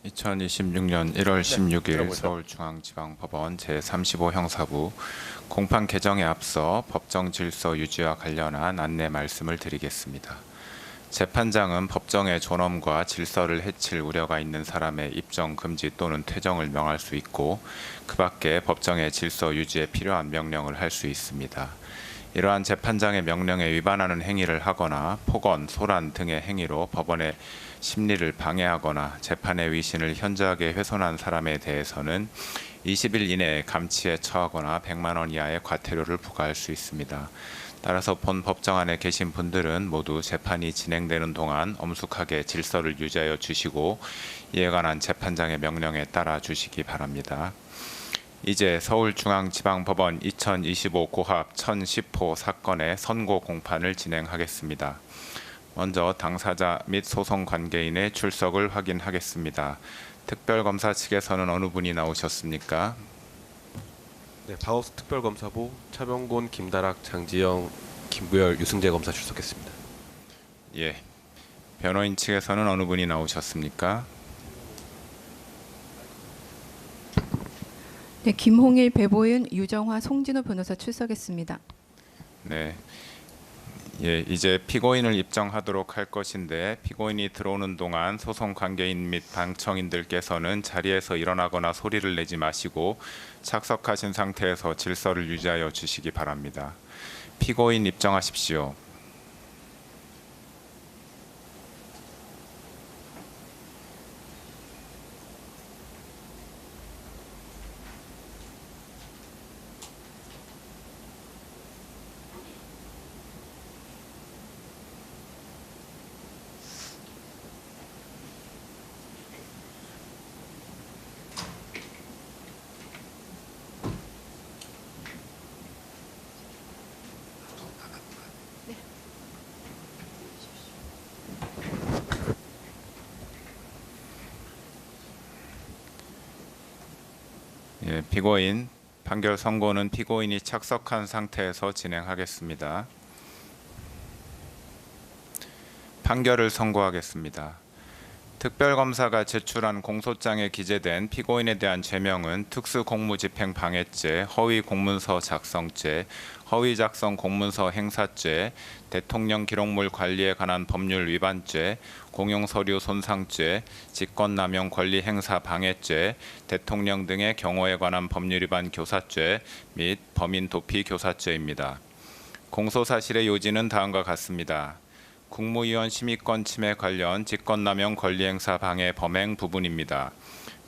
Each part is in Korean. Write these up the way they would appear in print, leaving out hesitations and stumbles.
2026년 1월 16일 들어보죠. 서울중앙지방법원 제35형사부 공판 개정에 앞서 법정 질서 유지와 관련한 안내 말씀을 드리겠습니다. 재판장은 법정의 존엄과 질서를 해칠 우려가 있는 사람의 입정 금지 또는 퇴정을 명할 수 있고, 그 밖에 법정의 질서 유지에 필요한 명령을 할 수 있습니다. 이러한 재판장의 명령에 위반하는 행위를 하거나 폭언, 소란 등의 행위로 법원의 심리를 방해하거나 재판의 위신을 현저하게 훼손한 사람에 대해서는 20일 이내에 감치에 처하거나 100만 원 이하의 과태료를 부과할 수 있습니다. 따라서 본 법정 안에 계신 분들은 모두 재판이 진행되는 동안 엄숙하게 질서를 유지하여 주시고, 이에 관한 재판장의 명령에 따라 주시기 바랍니다. 이제 서울중앙지방법원 2025 고합 1010호 사건의 선고 공판을 진행하겠습니다. 먼저 당사자 및 소송 관계인의 출석을 확인하겠습니다. 특별검사 측에서는 어느 분이 나오셨습니까? 네, 바우스 특별검사부 차병곤, 김다락, 장지영, 김구열, 유승재 검사 출석했습니다. 예. 변호인 측에서는 어느 분이 나오셨습니까? 네, 김홍일, 배보윤, 유정화, 송진우 변호사 출석했습니다. 네. 예, 이제 피고인을 입정하도록 할 것인데, 피고인이 들어오는 동안 소송 관계인 및 방청인들께서는 자리에서 일어나거나 소리를 내지 마시고 착석하신 상태에서 질서를 유지하여 주시기 바랍니다. 피고인 입정하십시오. 예, 피고인 판결 선고는 피고인이 착석한 상태에서 진행하겠습니다. 판결을 선고하겠습니다. 특별검사가 제출한 공소장에 기재된 피고인에 대한 죄명은 특수공무집행 방해죄, 허위공문서 작성죄, 허위작성 공문서 행사죄, 대통령 기록물 관리에 관한 법률 위반죄, 공용서류 손상죄, 직권남용 권리행사 방해죄, 대통령 등의 경호에 관한 법률 위반 교사죄 및 범인 도피 교사죄입니다. 공소사실의 요지는 다음과 같습니다. 국무위원 심의권 침해 관련 직권남용 권리행사 방해 범행 부분입니다.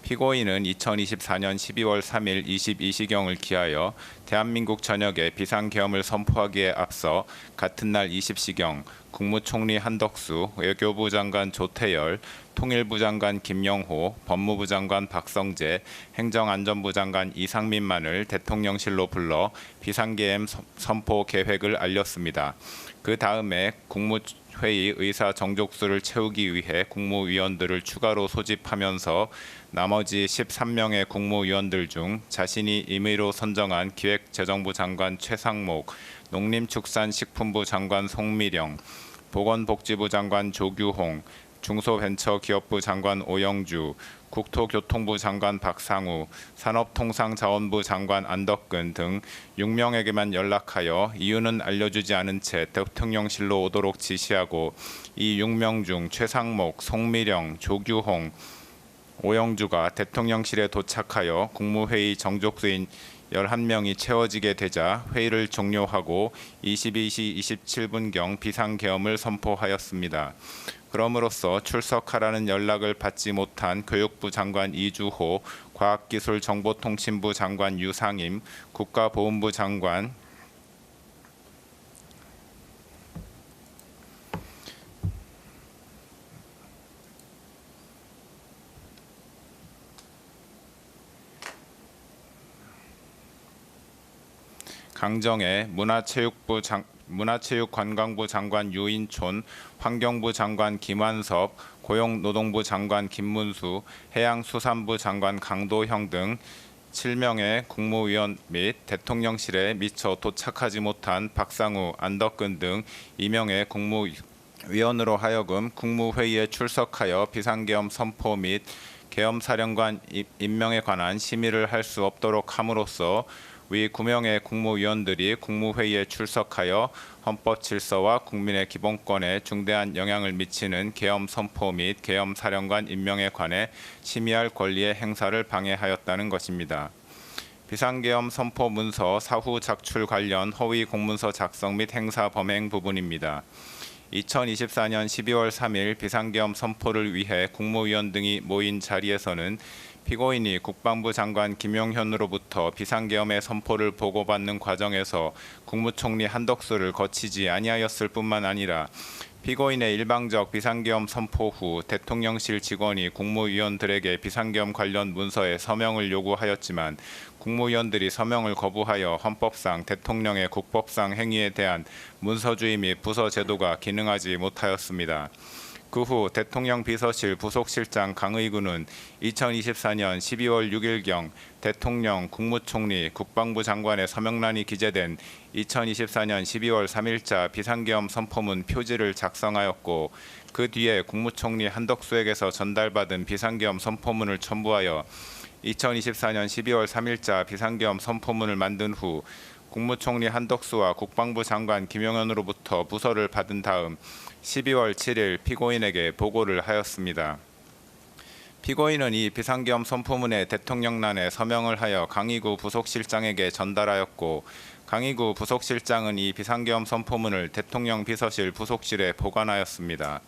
피고인은 2024년 12월 3일 22시경을 기하여 대한민국 전역에 비상계엄을 선포하기에 앞서 같은 날 20시경 국무총리 한덕수, 외교부 장관 조태열, 통일부 장관 김영호, 법무부 장관 박성재, 행정안전부 장관 이상민만을 대통령실로 불러 비상계엄 선포 계획을 알렸습니다. 그 다음에 국무회의 의사 정족수를 채우기 위해 국무위원들을 추가로 소집하면서 나머지 13명의 국무위원들 중 자신이 임의로 선정한 기획재정부 장관 최상목, 농림축산식품부 장관 송미령, 보건복지부 장관 조규홍, 중소벤처기업부 장관 오영주, 국토교통부 장관 박상우, 산업통상자원부 장관 안덕근 등 6명에게만 연락하여 이유는 알려주지 않은 채 대통령실로 오도록 지시하고, 이 6명 중 최상목, 송미령, 조규홍, 오영주가 대통령실에 도착하여 국무회의 정족수인 11명이 채워지게 되자 회의를 종료하고 22시 27분경 비상계엄을 선포하였습니다. 그럼으로써 출석하라는 연락을 받지 못한 교육부 장관 이주호, 과학기술정보통신부 장관 유상임, 국가보훈부 장관 강정혜, 문화체육관광부 장관 유인촌, 환경부 장관 김완섭, 고용노동부 장관 김문수, 해양수산부 장관 강도형 등 7명의 국무위원 및 대통령실에 미처 도착하지 못한 박상우, 안덕근 등 2명의 국무위원으로 하여금 국무회의에 출석하여 비상계엄 선포 및 계엄사령관 임명에 관한 심의를 할 수 없도록 함으로써 위 9명의 국무위원들이 국무회의에 출석하여 헌법 질서와 국민의 기본권에 중대한 영향을 미치는 계엄 선포 및 계엄 사령관 임명에 관해 심의할 권리의 행사를 방해하였다는 것입니다. 비상계엄 선포 문서 사후 작출 관련 허위 공문서 작성 및 행사 범행 부분입니다. 2024년 12월 3일 비상계엄 선포를 위해 국무위원 등이 모인 자리에서는 피고인이 국방부 장관 김용현으로부터 비상계엄의 선포를 보고받는 과정에서 국무총리 한덕수를 거치지 아니하였을 뿐만 아니라 피고인의 일방적 비상계엄 선포 후 대통령실 직원이 국무위원들에게 비상계엄 관련 문서에 서명을 요구하였지만 국무위원들이 서명을 거부하여 헌법상 대통령의 국법상 행위에 대한 문서주의 및 부서 제도가 기능하지 못하였습니다. 그 후 대통령 비서실 부속실장 강의구는 2024년 12월 6일경 대통령, 국무총리, 국방부 장관의 서명란이 기재된 2024년 12월 3일자 비상계엄 선포문 표지를 작성하였고 그 뒤에 국무총리 한덕수에게서 전달받은 비상계엄 선포문을 첨부하여 2024년 12월 3일자 비상계엄 선포문을 만든 후 국무총리 한덕수와 국방부 장관 김용현으로부터 부서를 받은 다음 12월 7일 피고인에게 보고를 하였습니다. 피고인은 이 비상계엄 선포문에 대통령란에 서명을 하여 강의구 부속실장에게 전달하였고 강의구 부속실장은 이 비상계엄 선포문을 대통령 비서실 부속실에 보관하였습니다.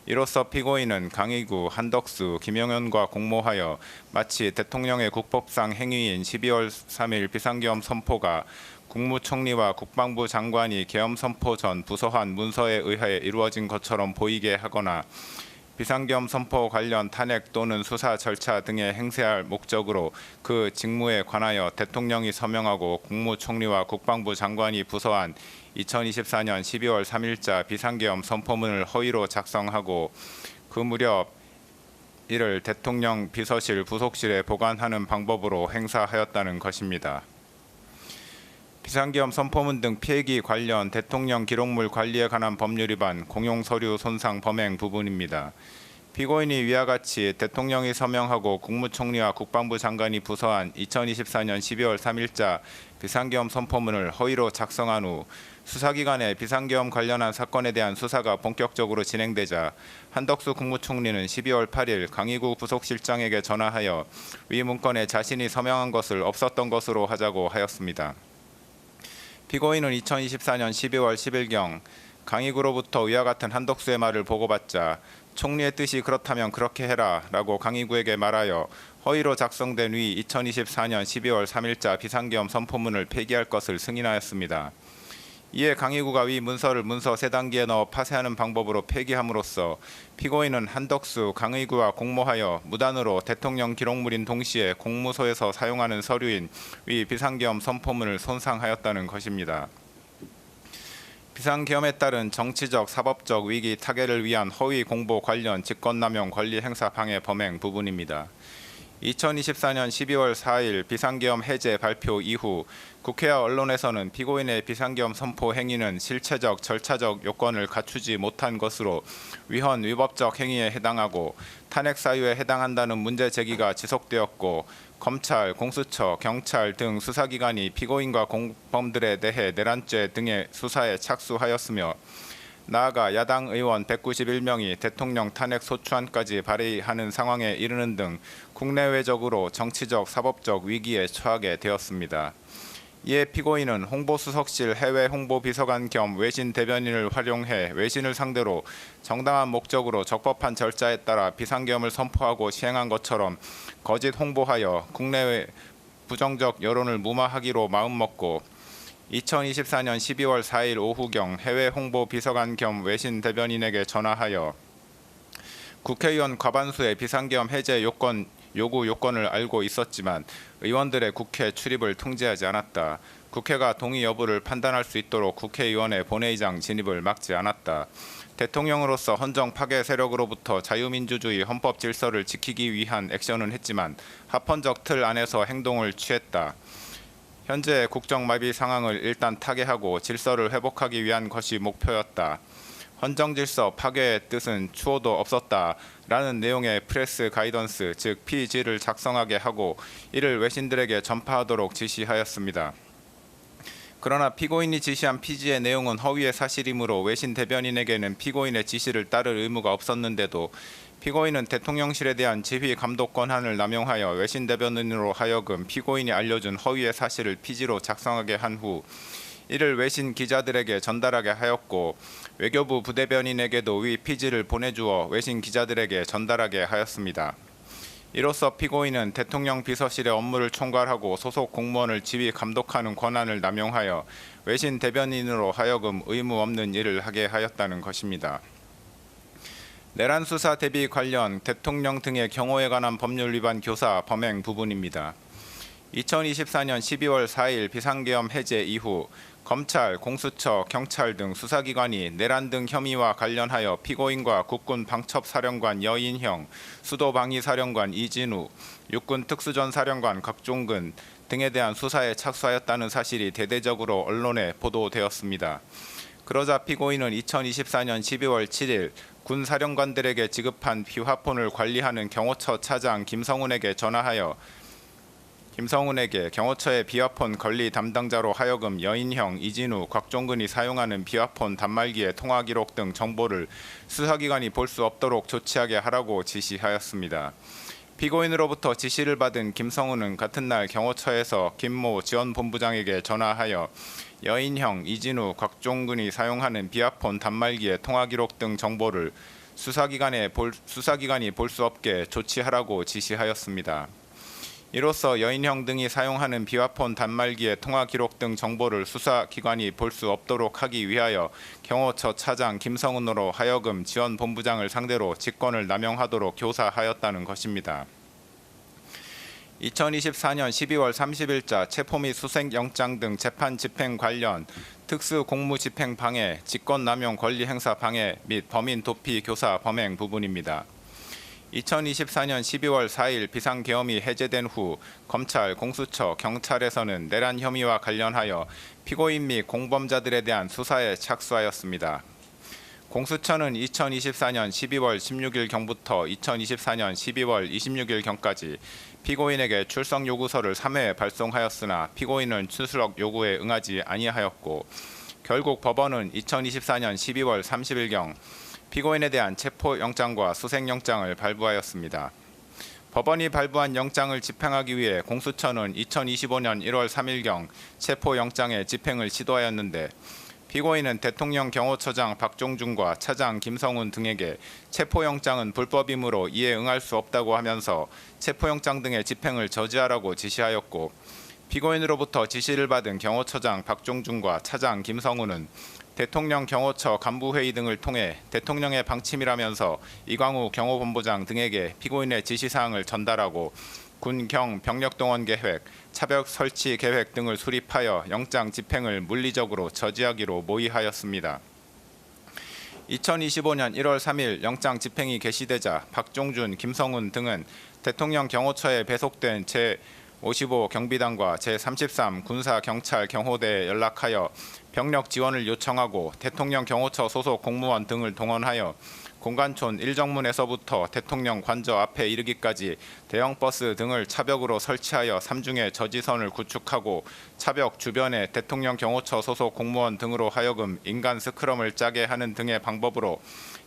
이로써 피고인은 강의구, 한덕수, 김용현과 공모하여 마치 대통령의 국법상 행위인 12월 3일 비상계엄 선포가 국무총리와 국방부 장관이 계엄 선포 전 부서한 문서에 의하여 이루어진 것처럼 보이게 하거나 비상계엄 선포 관련 탄핵 또는 수사 절차 등에 행세할 목적으로 그 직무에 관하여 대통령이 서명하고 국무총리와 국방부 장관이 부서한 2024년 12월 3일자 비상계엄 선포문을 허위로 작성하고 그 무렵 이를 대통령 비서실 부속실에 보관하는 방법으로 행사하였다는 것입니다. 비상계엄 선포문 등 필기 관련 대통령 기록물 관리에 관한 법률 위반, 공용서류 손상 범행 부분입니다. 피고인이 위와 같이 대통령이 서명하고 국무총리와 국방부 장관이 부서한 2024년 12월 3일자 비상계엄 선포문을 허위로 작성한 후 수사기관의 비상계엄 관련한 사건에 대한 수사가 본격적으로 진행되자 한덕수 국무총리는 12월 8일 강의구 부속실장에게 전화하여 위 문건에 자신이 서명한 것을 없었던 것으로 하자고 하였습니다. 피고인은 2024년 12월 10일경 강의구로부터 위와 같은 한덕수의 말을 보고받자 총리의 뜻이 그렇다면 그렇게 해라 라고 강의구에게 말하여 허위로 작성된 위 2024년 12월 3일자 비상계엄 선포문을 폐기할 것을 승인하였습니다. 이에 강의구가 위 문서를 문서 3단기에 넣어 파쇄하는 방법으로 폐기함으로써 피고인은 한덕수, 강의구와 공모하여 무단으로 대통령 기록물인 동시에 공무소에서 사용하는 서류인 위 비상계엄 선포문을 손상하였다는 것입니다. 비상계엄에 따른 정치적, 사법적 위기 타개를 위한 허위 공보 관련 직권남용 권리 행사 방해 범행 부분입니다. 2024년 12월 4일 비상계엄 해제 발표 이후 국회와 언론에서는 피고인의 비상계엄 선포 행위는 실체적, 절차적 요건을 갖추지 못한 것으로 위헌, 위법적 행위에 해당하고 탄핵 사유에 해당한다는 문제 제기가 지속되었고 검찰, 공수처, 경찰 등 수사기관이 피고인과 공범들에 대해 내란죄 등의 수사에 착수하였으며 나아가 야당 의원 191명이 대통령 탄핵 소추안까지 발의하는 상황에 이르는 등 국내외적으로 정치적, 사법적 위기에 처하게 되었습니다. 이에 피고인은 홍보수석실 해외 홍보비서관 겸 외신 대변인을 활용해 외신을 상대로 정당한 목적으로 적법한 절차에 따라 비상계엄을 선포하고 시행한 것처럼 거짓 홍보하여 국내외 부정적 여론을 무마하기로 마음먹고 2024년 12월 4일 오후경 해외 홍보 비서관 겸 외신 대변인에게 전화하여 국회의원 과반수의 비상계엄 해제 요구 요건을 알고 있었지만 의원들의 국회 출입을 통제하지 않았다. 국회가 동의 여부를 판단할 수 있도록 국회의원의 본회의장 진입을 막지 않았다. 대통령으로서 헌정 파괴 세력으로부터 자유민주주의 헌법 질서를 지키기 위한 액션은 했지만 합헌적 틀 안에서 행동을 취했다. 현재 국정마비 상황을 일단 타개하고 질서를 회복하기 위한 것이 목표였다. 헌정질서 파괴의 뜻은 추호도 없었다라는 내용의 프레스 가이던스, 즉 PG를 작성하게 하고 이를 외신들에게 전파하도록 지시하였습니다. 그러나 피고인이 지시한 PG의 내용은 허위의 사실이므로 외신 대변인에게는 피고인의 지시를 따를 의무가 없었는데도 피고인은 대통령실에 대한 지휘 감독 권한을 남용하여 외신 대변인으로 하여금 피고인이 알려준 허위의 사실을 PG로 작성하게 한 후 이를 외신 기자들에게 전달하게 하였고 외교부 부대변인에게도 위 PG를 보내주어 외신 기자들에게 전달하게 하였습니다. 이로써 피고인은 대통령 비서실의 업무를 총괄하고 소속 공무원을 지휘 감독하는 권한을 남용하여 외신 대변인으로 하여금 의무 없는 일을 하게 하였다는 것입니다. 내란 수사 대비 관련 대통령 등의 경호에 관한 법률 위반 교사 범행 부분입니다. 2024년 12월 4일 비상계엄 해제 이후 검찰, 공수처, 경찰 등 수사기관이 내란 등 혐의와 관련하여 피고인과 국군 방첩사령관 여인형, 수도방위사령관 이진우, 육군 특수전사령관 각종근 등에 대한 수사에 착수하였다는 사실이 대대적으로 언론에 보도되었습니다. 그러자 피고인은 2024년 12월 7일 군 사령관들에게 지급한 비화폰을 관리하는 경호처 차장 김성훈에게 전화하여 경호처의 비화폰 관리 담당자로 하여금 여인형, 이진우, 곽종근이 사용하는 비화폰 단말기의 통화 기록 등 정보를 수사기관이 볼 수 없도록 조치하게 하라고 지시하였습니다. 피고인으로부터 지시를 받은 김성훈은 같은 날 경호처에서 김모 지원본부장에게 전화하여 여인형, 이진우, 곽종근이 사용하는 비화폰 단말기의 통화 기록 등 정보를 수사기관이 볼 수 없게 조치하라고 지시하였습니다. 이로써 여인형 등이 사용하는 비화폰 단말기의 통화 기록 등 정보를 수사기관이 볼 수 없도록 하기 위하여 경호처 차장 김성훈으로 하여금 지원본부장을 상대로 직권을 남용하도록 교사하였다는 것입니다. 2024년 12월 30일자 체포 및 수색영장 등 재판 집행 관련 특수공무집행 방해, 직권남용 권리행사 방해 및 범인 도피 교사 범행 부분입니다. 2024년 12월 4일 비상계엄이 해제된 후 검찰, 공수처, 경찰에서는 내란 혐의와 관련하여 피고인 및 공범자들에 대한 수사에 착수하였습니다. 공수처는 2024년 12월 16일경부터 2024년 12월 26일경까지 피고인에게 출석 요구서를 3회 발송하였으나 피고인은 출석 요구에 응하지 아니하였고 결국 법원은 2024년 12월 30일경 피고인에 대한 체포영장과 수색영장을 발부하였습니다. 법원이 발부한 영장을 집행하기 위해 공수처는 2025년 1월 3일경 체포영장의 집행을 시도하였는데 피고인은 대통령 경호처장 박종준과 차장 김성훈 등에게 체포영장은 불법이므로 이에 응할 수 없다고 하면서 체포영장 등의 집행을 저지하라고 지시하였고 피고인으로부터 지시를 받은 경호처장 박종준과 차장 김성훈은 대통령 경호처 간부회의 등을 통해 대통령의 방침이라면서 이광우 경호본부장 등에게 피고인의 지시사항을 전달하고 군, 경, 병력동원 계획, 차벽 설치 계획 등을 수립하여 영장 집행을 물리적으로 저지하기로 모의하였습니다. 2025년 1월 3일 영장 집행이 개시되자 박종준, 김성훈 등은 대통령 경호처에 배속된 제55 경비단과 제33 군사경찰경호대에 연락하여 병력 지원을 요청하고 대통령 경호처 소속 공무원 등을 동원하여 공관촌 1정문에서부터 대통령 관저 앞에 이르기까지 대형 버스 등을 차벽으로 설치하여 삼중의 저지선을 구축하고 차벽 주변에 대통령 경호처 소속 공무원 등으로 하여금 인간 스크럼을 짜게 하는 등의 방법으로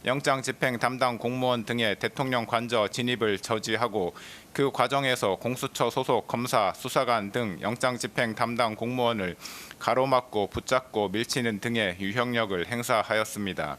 영장 집행 담당 공무원 등의 대통령 관저 진입을 저지하고 그 과정에서 공수처 소속 검사, 수사관 등 영장 집행 담당 공무원을 가로막고 붙잡고 밀치는 등의 유형력을 행사하였습니다.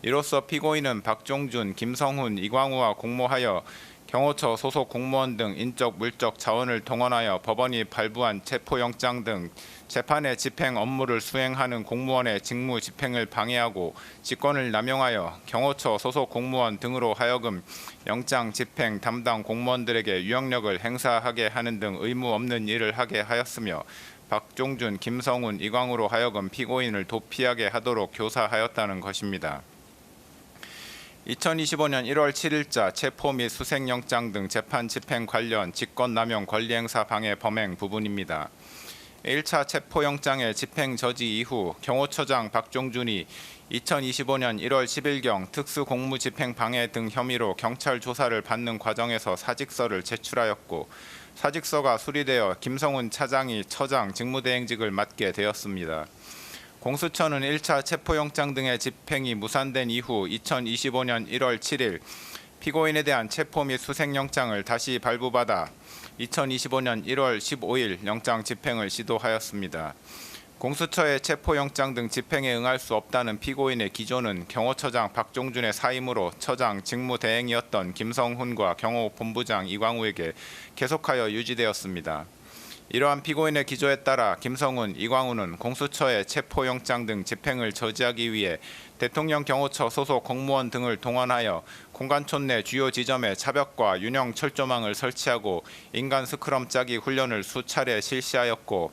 이로써 피고인은 박종준, 김성훈, 이광우와 공모하여 경호처 소속 공무원 등 인적 물적 자원을 동원하여 법원이 발부한 체포영장 등 재판의 집행 업무를 수행하는 공무원의 직무 집행을 방해하고 직권을 남용하여 경호처 소속 공무원 등으로 하여금 영장 집행 담당 공무원들에게 유형력을 행사하게 하는 등 의무 없는 일을 하게 하였으며 박종준, 김성훈, 이광우로 하여금 피고인을 도피하게 하도록 교사하였다는 것입니다. 2025년 1월 7일자 체포 및 수색영장 등 재판 집행 관련 직권남용 권리행사 방해 범행 부분입니다. 1차 체포영장의 집행 저지 이후 경호처장 박종준이 2025년 1월 10일경 특수공무집행 방해 등 혐의로 경찰 조사를 받는 과정에서 사직서를 제출하였고 사직서가 수리되어 김성훈 차장이 처장 직무대행직을 맡게 되었습니다. 공수처는 1차 체포영장 등의 집행이 무산된 이후 2025년 1월 7일 피고인에 대한 체포 및 수색영장을 다시 발부받아 2025년 1월 15일 영장 집행을 시도하였습니다. 공수처의 체포영장 등 집행에 응할 수 없다는 피고인의 기조는 경호처장 박종준의 사임으로 처장 직무대행이었던 김성훈과 경호본부장 이광우에게 계속하여 유지되었습니다. 이러한 피고인의 기조에 따라 김성훈, 이광우는 공수처의 체포영장 등 집행을 저지하기 위해 대통령 경호처 소속 공무원 등을 동원하여 공관촌 내 주요 지점에 차벽과 윤형 철조망을 설치하고 인간 스크럼 짜기 훈련을 수차례 실시하였고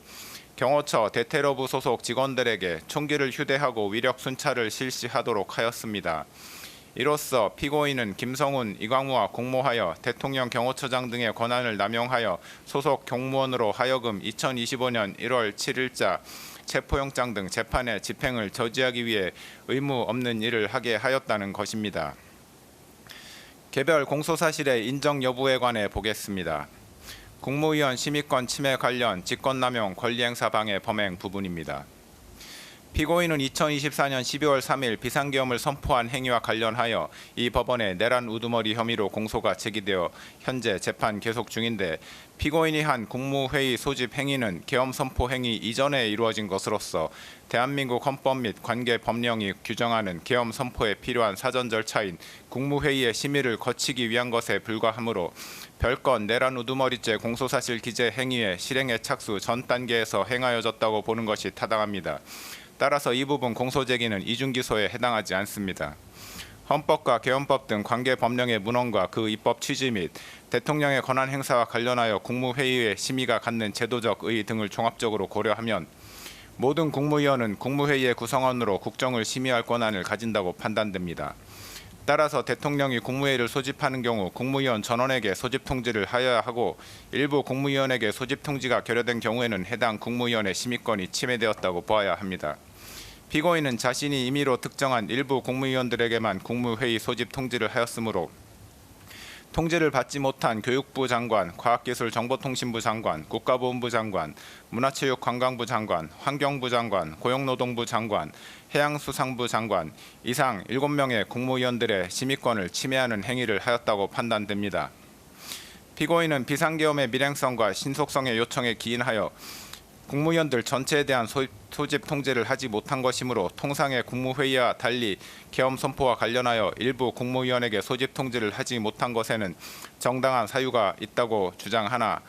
경호처 대테러부 소속 직원들에게 총기를 휴대하고 위력 순찰을 실시하도록 하였습니다. 이로써 피고인은 김성훈, 이광우와 공모하여 대통령 경호처장 등의 권한을 남용하여 소속 공무원으로 하여금 2025년 1월 7일자 체포영장 등 재판의 집행을 저지하기 위해 의무 없는 일을 하게 하였다는 것입니다. 개별 공소사실의 인정 여부에 관해 보겠습니다. 국무위원 심의권 침해 관련 직권남용 권리행사 방해 범행 부분입니다. 피고인은 2024년 12월 3일 비상계엄을 선포한 행위와 관련하여 이 법원에 내란 우두머리 혐의로 공소가 제기되어 현재 재판 계속 중인데 피고인이 한 국무회의 소집 행위는 계엄 선포 행위 이전에 이루어진 것으로서 대한민국 헌법 및 관계 법령이 규정하는 계엄 선포에 필요한 사전 절차인 국무회의의 심의를 거치기 위한 것에 불과하므로 별건 내란 우두머리죄 공소사실 기재 행위의 실행에 착수 전 단계에서 행하여졌다고 보는 것이 타당합니다. 따라서 이 부분 공소제기는 이중기소에 해당하지 않습니다. 헌법과 계엄법 등 관계 법령의 문헌과 그 입법 취지 및 대통령의 권한 행사와 관련하여 국무회의의 심의가 갖는 제도적 의의 등을 종합적으로 고려하면 모든 국무위원은 국무회의의 구성원으로 국정을 심의할 권한을 가진다고 판단됩니다. 따라서 대통령이 국무회의를 소집하는 경우 국무위원 전원에게 소집 통지를 하여야 하고 일부 국무위원에게 소집 통지가 결여된 경우에는 해당 국무위원의 심의권이 침해되었다고 보아야 합니다. 피고인은 자신이 임의로 특정한 일부 국무위원들에게만 국무회의 소집 통지를 하였으므로 통지를 받지 못한 교육부 장관, 과학기술정보통신부 장관, 국가보훈부 장관, 문화체육관광부 장관, 환경부 장관, 고용노동부 장관, 해양수산부 장관 이상 7명의 국무위원들의 심의권을 침해하는 행위를 하였다고 판단됩니다. 피고인은 비상계엄의 밀행성과 신속성의 요청에 기인하여 국무위원들 전체에 대한 소집 통지를 하지 못한 것이므로 통상의 국무회의와 달리 계엄 선포와 관련하여 일부 국무위원에게 소집 통지를 하지 못한 것에는 정당한 사유가 있다고 주장하나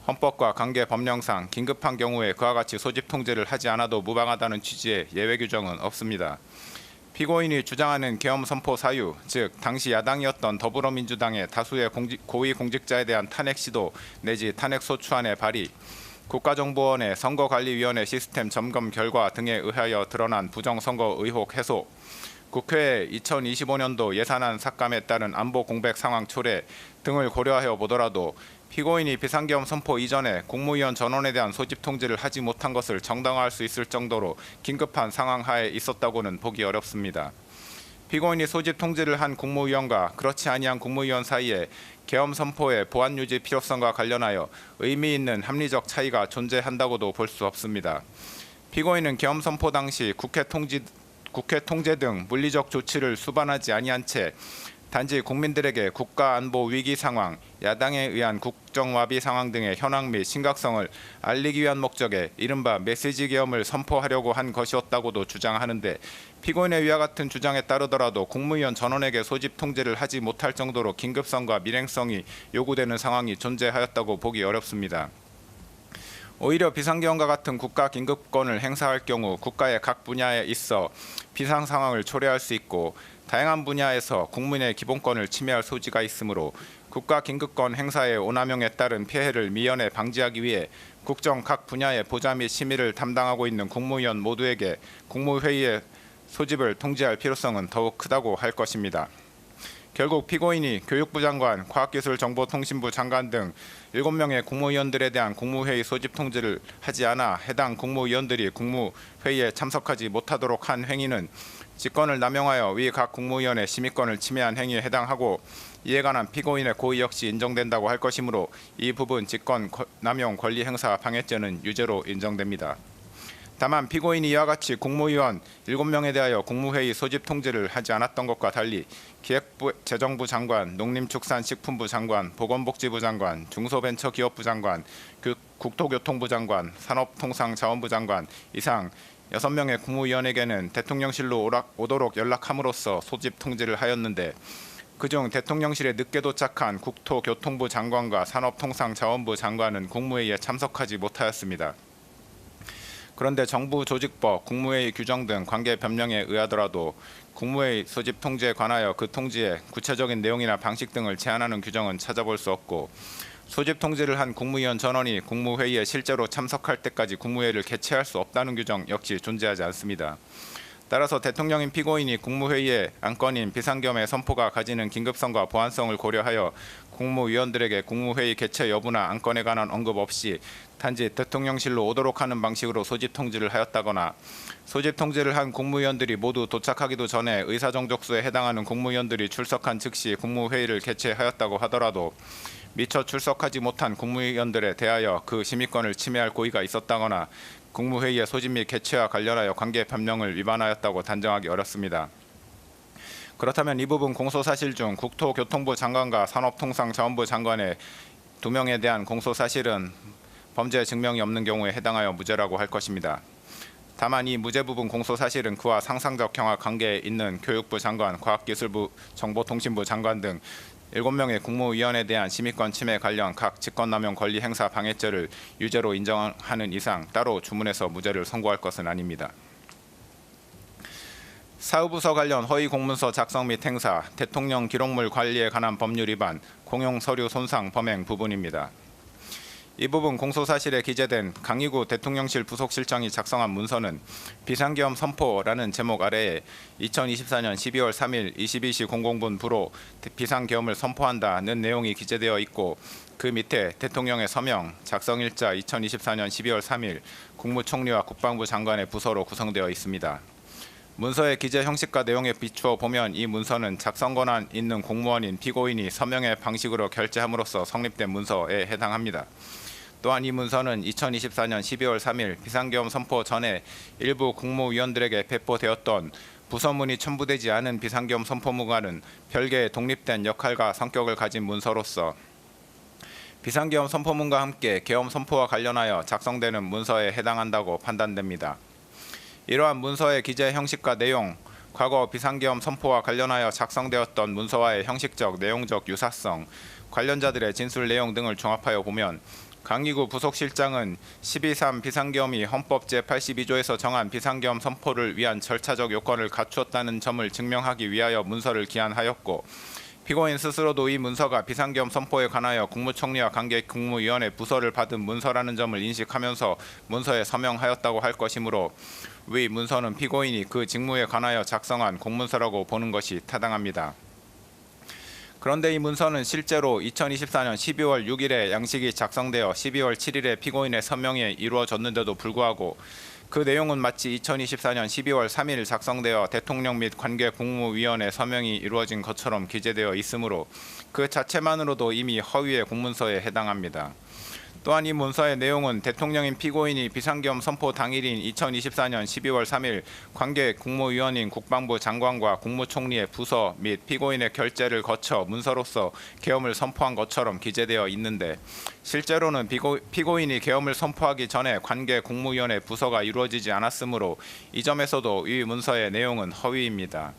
헌법과 관계 법령상 긴급한 경우에 그와 같이 소집 통지를 하지 않아도 무방하다는 취지의 예외 규정은 없습니다. 피고인이 주장하는 계엄 선포 사유, 즉 당시 야당이었던 더불어민주당의 다수의 고위공직자에 대한 탄핵 시도 내지 탄핵 소추안의 발의, 국가정보원의 선거관리위원회 시스템 점검 결과 등에 의하여 드러난 부정선거 의혹 해소, 국회의 2025년도 예산안 삭감에 따른 안보 공백 상황 초래 등을 고려하여 보더라도 피고인이 비상계엄 선포 이전에 국무위원 전원에 대한 소집 통지를 하지 못한 것을 정당화할 수 있을 정도로 긴급한 상황 하에 있었다고는 보기 어렵습니다. 피고인이 소집 통지를 한 국무위원과 그렇지 아니한 국무위원 사이에 계엄 선포의 보안 유지 필요성과 관련하여 의미 있는 합리적 차이가 존재한다고도 볼 수 없습니다. 피고인은 계엄 선포 당시 국회 통제 등 물리적 조치를 수반하지 아니한 채 단지 국민들에게 국가안보 위기 상황, 야당에 의한 국정와비 상황 등의 현황 및 심각성을 알리기 위한 목적에 이른바 메시지 계엄을 선포하려고 한 것이었다고도 주장하는데 피고인의 위와 같은 주장에 따르더라도 국무위원 전원에게 소집 통지를 하지 못할 정도로 긴급성과 밀행성이 요구되는 상황이 존재하였다고 보기 어렵습니다. 오히려 비상계엄과 같은 국가 긴급권을 행사할 경우 국가의 각 분야에 있어 비상 상황을 초래할 수 있고 다양한 분야에서 국민의 기본권을 침해할 소지가 있으므로 국가 긴급권 행사의 오남용에 따른 피해를 미연에 방지하기 위해 국정 각 분야의 보좌 및 심의를 담당하고 있는 국무위원 모두에게 국무회의에 소집을 통지할 필요성은 더욱 크다고 할 것입니다. 결국 피고인이 교육부 장관, 과학기술정보통신부 장관 등 7명의 국무위원들에 대한 국무회의 소집 통지를 하지 않아 해당 국무위원들이 국무회의에 참석하지 못하도록 한 행위는 직권을 남용하여 위 각 국무위원의 심의권을 침해한 행위에 해당하고 이에 관한 피고인의 고의 역시 인정된다고 할 것이므로 이 부분 직권 남용 권리 행사 방해죄는 유죄로 인정됩니다. 다만 피고인이 이와 같이 국무위원 7명에 대하여 국무회의 소집 통지를 하지 않았던 것과 달리 기획부 재정부 장관, 농림축산식품부 장관, 보건복지부 장관, 중소벤처기업부 장관, 국토교통부 장관, 산업통상자원부 장관 이상 6명의 국무위원에게는 대통령실로 오도록 연락함으로써 소집 통지를 하였는데 그중 대통령실에 늦게 도착한 국토교통부 장관과 산업통상자원부 장관은 국무회의에 참석하지 못하였습니다. 그런데 정부 조직법, 국무회의 규정 등 관계 변명에 의하더라도 국무회의 소집 통지에 관하여 그 통지의 구체적인 내용이나 방식 등을 제한하는 규정은 찾아볼 수 없고 소집 통지를 한 국무위원 전원이 국무회의에 실제로 참석할 때까지 국무회의를 개최할 수 없다는 규정 역시 존재하지 않습니다. 따라서 대통령인 피고인이 국무회의의 안건인 비상겸의 선포가 가지는 긴급성과 보안성을 고려하여 국무위원들에게 국무회의 개최 여부나 안건에 관한 언급 없이 단지 대통령실로 오도록 하는 방식으로 소집 통지를 하였다거나 소집 통지를 한 국무위원들이 모두 도착하기도 전에 의사정족수에 해당하는 국무위원들이 출석한 즉시 국무회의를 개최하였다고 하더라도 미처 출석하지 못한 국무위원들에 대하여 그 심의권을 침해할 고의가 있었다거나 국무회의의 소집 및 개최와 관련하여 관계 변명을 위반하였다고 단정하기 어렵습니다. 그렇다면 이 부분 공소사실 중 국토교통부 장관과 산업통상자원부 장관의 2명에 대한 공소사실은 범죄 증명이 없는 경우에 해당하여 무죄라고 할 것입니다. 다만 이 무죄 부분 공소사실은 그와 상상적 형하 관계에 있는 교육부 장관, 과학기술부, 정보통신부 장관 등 7명의 국무위원에 대한 심의권 침해 관련 각 직권남용 권리 행사 방해죄를 유죄로 인정하는 이상 따로 주문해서 무죄를 선고할 것은 아닙니다. 사후부서 관련 허위 공문서 작성 및 행사, 대통령 기록물 관리에 관한 법률 위반, 공용 서류 손상 범행 부분입니다. 이 부분 공소사실에 기재된 강희구 대통령실 부속실장이 작성한 문서는 비상계엄 선포라는 제목 아래에 2024년 12월 3일 22시 00분 부로 비상계엄을 선포한다는 내용이 기재되어 있고 그 밑에 대통령의 서명, 작성일자 2024년 12월 3일 국무총리와 국방부 장관의 부서로 구성되어 있습니다. 문서의 기재 형식과 내용에 비추어 보면 이 문서는 작성 권한 있는 공무원인 피고인이 서명의 방식으로 결재함으로써 성립된 문서에 해당합니다. 또한 이 문서는 2024년 12월 3일 비상계엄 선포 전에 일부 국무위원들에게 배포되었던 부서문이 첨부되지 않은 비상계엄 선포문과는 별개의 독립된 역할과 성격을 가진 문서로서 비상계엄 선포문과 함께 계엄 선포와 관련하여 작성되는 문서에 해당한다고 판단됩니다. 이러한 문서의 기재 형식과 내용, 과거 비상계엄 선포와 관련하여 작성되었던 문서와의 형식적, 내용적 유사성, 관련자들의 진술 내용 등을 종합하여 보면 강희구 부속실장은 12.3 비상계엄이 헌법 제82조에서 정한 비상계엄 선포를 위한 절차적 요건을 갖추었다는 점을 증명하기 위하여 문서를 기한하였고 피고인 스스로도 이 문서가 비상계엄 선포에 관하여 국무총리와 관계 국무위원회 부서를 받은 문서라는 점을 인식하면서 문서에 서명하였다고 할 것이므로 위 문서는 피고인이 그 직무에 관하여 작성한 공문서라고 보는 것이 타당합니다. 그런데 이 문서는 실제로 2024년 12월 6일에 양식이 작성되어 12월 7일에 피고인의 서명이 이루어졌는데도 불구하고 그 내용은 마치 2024년 12월 3일 작성되어 대통령 및 관계 국무위원회 서명이 이루어진 것처럼 기재되어 있으므로 그 자체만으로도 이미 허위의 공문서에 해당합니다. 또한 이 문서의 내용은 대통령인 피고인이 비상계엄 선포 당일인 2024년 12월 3일 관계 국무위원인 국방부 장관과 국무총리의 부서 및 피고인의 결재를 거쳐 문서로서 계엄을 선포한 것처럼 기재되어 있는데 실제로는 피고인이 계엄을 선포하기 전에 관계 국무위원회 부서가 이루어지지 않았으므로 이 점에서도 이 문서의 내용은 허위입니다.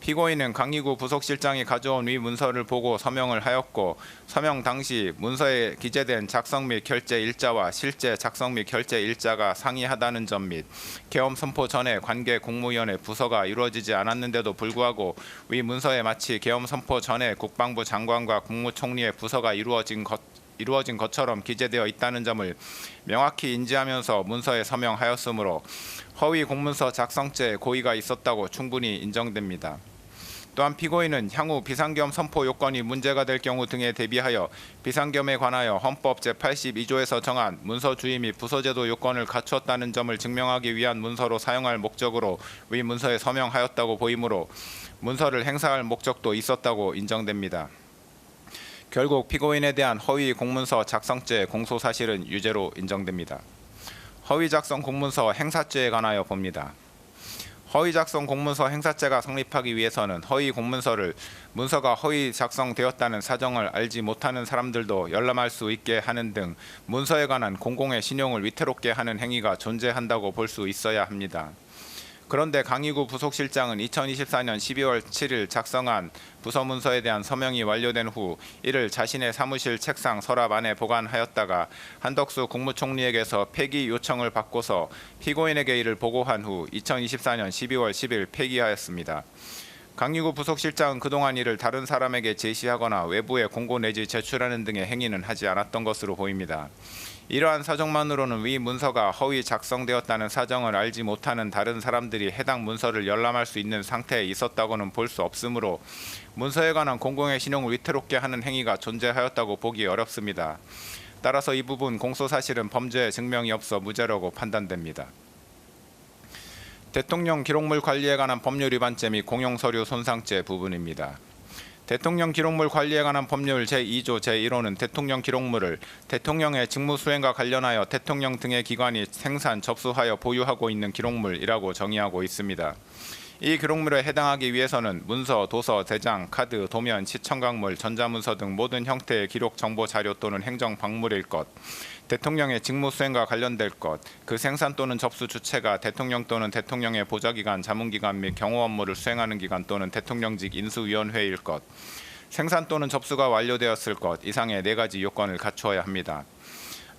피고인은 강희구 부속실장이 가져온 위 문서를 보고 서명을 하였고 서명 당시 문서에 기재된 작성 및 결재 일자와 실제 작성 및 결재 일자가 상이하다는 점 및 계엄 선포 전에 관계 국무위원회 부서가 이루어지지 않았는데도 불구하고 위 문서에 마치 계엄 선포 전에 국방부 장관과 국무총리의 부서가 이루어진 것처럼 기재되어 있다는 점을 명확히 인지하면서 문서에 서명하였으므로 허위 공문서 작성죄 고의가 있었다고 충분히 인정됩니다. 또한 피고인은 향후 비상계엄 선포 요건이 문제가 될 경우 등에 대비하여 비상계엄에 관하여 헌법 제82조에서 정한 문서 주의 및 부서제도 요건을 갖추었다는 점을 증명하기 위한 문서로 사용할 목적으로 위 문서에 서명하였다고 보이므로 문서를 행사할 목적도 있었다고 인정됩니다. 결국 피고인에 대한 허위 공문서 작성죄 공소사실은 유죄로 인정됩니다. 허위 작성 공문서 행사죄에 관하여 봅니다. 허위 작성 공문서 행사죄가 성립하기 위해서는 허위 공문서를 문서가 허위 작성되었다는 사정을 알지 못하는 사람들도 열람할 수 있게 하는 등 문서에 관한 공공의 신용을 위태롭게 하는 행위가 존재한다고 볼 수 있어야 합니다. 그런데 강희구 부속실장은 2024년 12월 7일 작성한 부서문서에 대한 서명이 완료된 후 이를 자신의 사무실 책상 서랍 안에 보관하였다가 한덕수 국무총리에게서 폐기 요청을 받고서 피고인에게 이를 보고한 후 2024년 12월 10일 폐기하였습니다. 강희구 부속실장은 그동안 이를 다른 사람에게 제시하거나 외부에 공고 내지 제출하는 등의 행위는 하지 않았던 것으로 보입니다. 이러한 사정만으로는 위 문서가 허위 작성되었다는 사정을 알지 못하는 다른 사람들이 해당 문서를 열람할 수 있는 상태에 있었다고는 볼 수 없으므로 문서에 관한 공공의 신용을 위태롭게 하는 행위가 존재하였다고 보기 어렵습니다. 따라서 이 부분 공소사실은 범죄 증명이 없어 무죄라고 판단됩니다. 대통령 기록물 관리에 관한 법률 위반죄 및 공용서류 손상죄 부분입니다. 대통령 기록물 관리에 관한 법률 제2조 제1호는 대통령 기록물을 대통령의 직무 수행과 관련하여 대통령 등의 기관이 생산, 접수하여 보유하고 있는 기록물이라고 정의하고 있습니다. 이 기록물에 해당하기 위해서는 문서, 도서, 대장, 카드, 도면, 시청각물, 전자문서 등 모든 형태의 기록 정보 자료 또는 행정 박물일 것, 대통령의 직무 수행과 관련될 것, 그 생산 또는 접수 주체가 대통령 또는 대통령의 보좌기관, 자문기관 및 경호 업무를 수행하는 기관 또는 대통령직 인수위원회일 것, 생산 또는 접수가 완료되었을 것 이상의 4가지 요건을 갖추어야 합니다.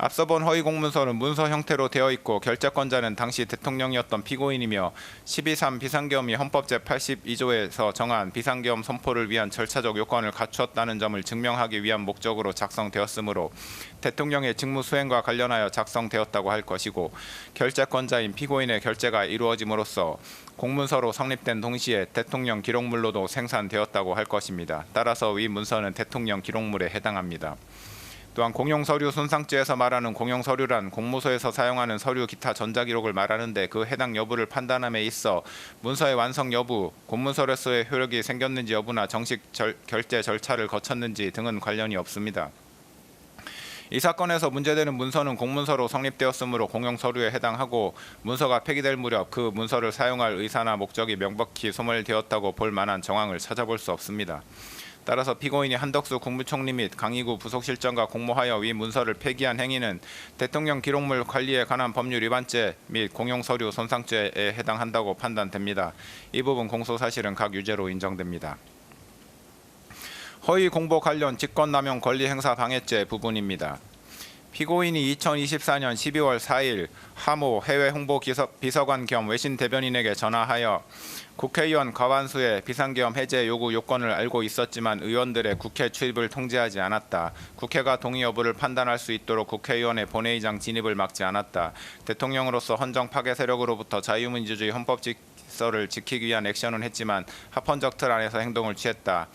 앞서 본 허위 공문서는 문서 형태로 되어 있고 결재권자는 당시 대통령이었던 피고인이며 12.3 비상계엄이 헌법 제82조에서 정한 비상계엄 선포를 위한 절차적 요건을 갖추었다는 점을 증명하기 위한 목적으로 작성되었으므로 대통령의 직무 수행과 관련하여 작성되었다고 할 것이고 결재권자인 피고인의 결재가 이루어짐으로써 공문서로 성립된 동시에 대통령 기록물로도 생산되었다고 할 것입니다. 따라서 위 문서는 대통령 기록물에 해당합니다. 또한 공용서류 손상죄에서 말하는 공용서류란 공모서에서 사용하는 서류 기타 전자기록을 말하는데 그 해당 여부를 판단함에 있어 문서의 완성 여부, 공문서로서의 효력이 생겼는지 여부나 정식 결재 절차를 거쳤는지 등은 관련이 없습니다. 이 사건에서 문제되는 문서는 공문서로 성립되었으므로 공용서류에 해당하고 문서가 폐기될 무렵 그 문서를 사용할 의사나 목적이 명백히 소멸되었다고 볼 만한 정황을 찾아볼 수 없습니다. 따라서 피고인이 한덕수 국무총리 및 강희구 부속실장과 공모하여 위 문서를 폐기한 행위는 대통령 기록물 관리에 관한 법률 위반죄 및 공용서류 손상죄에 해당한다고 판단됩니다. 이 부분 공소사실은 각 유죄로 인정됩니다. 허위 공보 관련 직권남용 권리행사 방해죄 부분입니다. 피고인이 2024년 12월 4일 하모 해외 홍보 비서관 겸 외신 대변인에게 전화하여 국회의원 과반수의 비상계엄 해제 요구 요건을 알고 있었지만 의원들의 국회 출입을 통제하지 않았다. 국회가 동의 여부를 판단할 수 있도록 국회의원의 본회의장 진입을 막지 않았다. 대통령으로서 헌정 파괴 세력으로부터 자유민주주의 헌법 질서를 지키기 위한 액션은 했지만 합헌적 틀 안에서 행동을 취했다.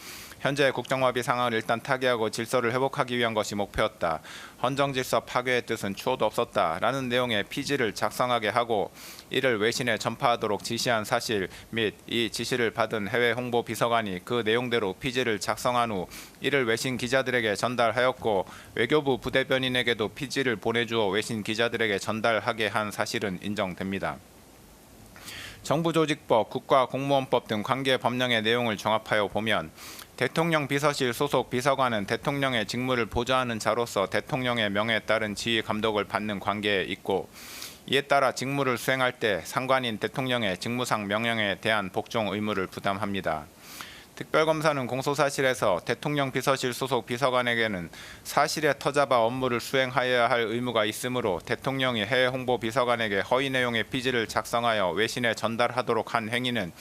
현재 국정마비 상황을 일단 타개하고 질서를 회복하기 위한 것이 목표였다. 헌정질서 파괴의 뜻은 추호도 없었다. 라는 내용의 피지를 작성하게 하고 이를 외신에 전파하도록 지시한 사실 및 이 지시를 받은 해외 홍보 비서관이 그 내용대로 피지를 작성한 후 이를 외신 기자들에게 전달하였고 외교부 부대변인에게도 피지를 보내주어 외신 기자들에게 전달하게 한 사실은 인정됩니다. 정부조직법, 국가공무원법 등 관계 법령의 내용을 종합하여 보면 대통령 비서실 소속 비서관은 대통령의 직무를 보좌하는 자로서 대통령의 명에 따른 지휘 감독을 받는 관계에 있고 이에 따라 직무를 수행할 때 상관인 대통령의 직무상 명령에 대한 복종 의무를 부담합니다. 특별검사는 공소사실에서 대통령 비서실 소속 비서관에게는 사실에 터잡아 업무를 수행하여야 할 의무가 있으므로 대통령이 해외 홍보 비서관에게 허위 내용의 피지를 작성하여 외신에 전달하도록 한 행위는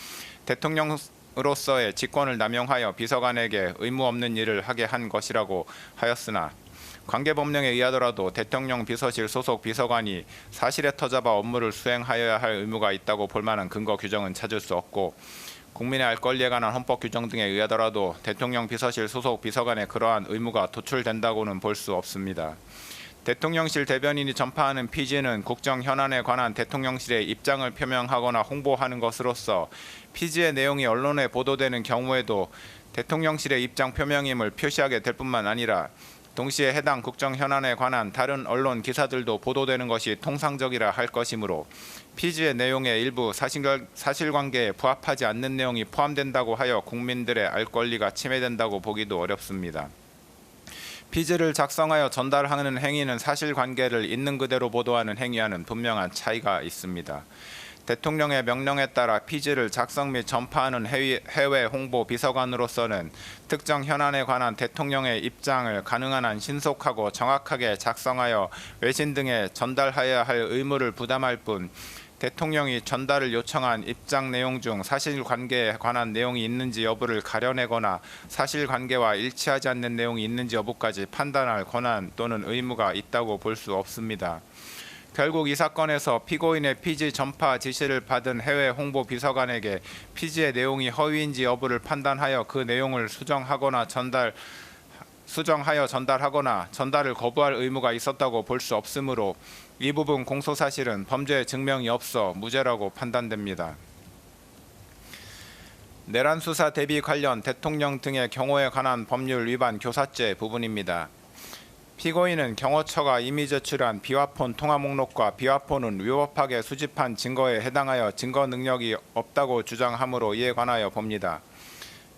대통령으로서의 직권을 남용하여 비서관에게 의무 없는 일을 하게 한 것이라고 하였으나 관계법령에 의하더라도 대통령 비서실 소속 비서관이 사실에 터잡아 업무를 수행하여야 할 의무가 있다고 볼 만한 근거 규정은 찾을 수 없고 국민의 알 권리에 관한 헌법 규정 등에 의하더라도 대통령 비서실 소속 비서관의 그러한 의무가 도출된다고는 볼 수 없습니다. 대통령실 대변인이 전파하는 피지는 국정 현안에 관한 대통령실의 입장을 표명하거나 홍보하는 것으로서 피지의 내용이 언론에 보도되는 경우에도 대통령실의 입장 표명임을 표시하게 될 뿐만 아니라 동시에 해당 국정 현안에 관한 다른 언론 기사들도 보도되는 것이 통상적이라 할 것이므로 피지의 내용의 일부 사실관계에 부합하지 않는 내용이 포함된다고 하여 국민들의 알 권리가 침해된다고 보기도 어렵습니다. 피지를 작성하여 전달하는 행위는 사실관계를 있는 그대로 보도하는 행위와는 분명한 차이가 있습니다. 대통령의 명령에 따라 피지를 작성 및 전파하는 해외 홍보 비서관으로서는 특정 현안에 관한 대통령의 입장을 가능한 한 신속하고 정확하게 작성하여 외신 등에 전달하여야 할 의무를 부담할 뿐 대통령이 전달을 요청한 입장 내용 중 사실관계에 관한 내용이 있는지 여부를 가려내거나 사실관계와 일치하지 않는 내용이 있는지 여부까지 판단할 권한 또는 의무가 있다고 볼 수 없습니다. 결국 이 사건에서 피고인의 피지 전파 지시를 받은 해외 홍보 비서관에게 피지의 내용이 허위인지 여부를 판단하여 그 내용을 수정하여 전달하거나 전달을 거부할 의무가 있었다고 볼 수 없으므로 이 부분 공소사실은 범죄 증명이 없어 무죄라고 판단됩니다. 내란 수사 대비 관련 대통령 등의 경호에 관한 법률 위반 교사죄 부분입니다. 피고인은 경호처가 이미 제출한 비화폰 통화 목록과 비화폰은 위법하게 수집한 증거에 해당하여 증거 능력이 없다고 주장하므로 이에 관하여 봅니다.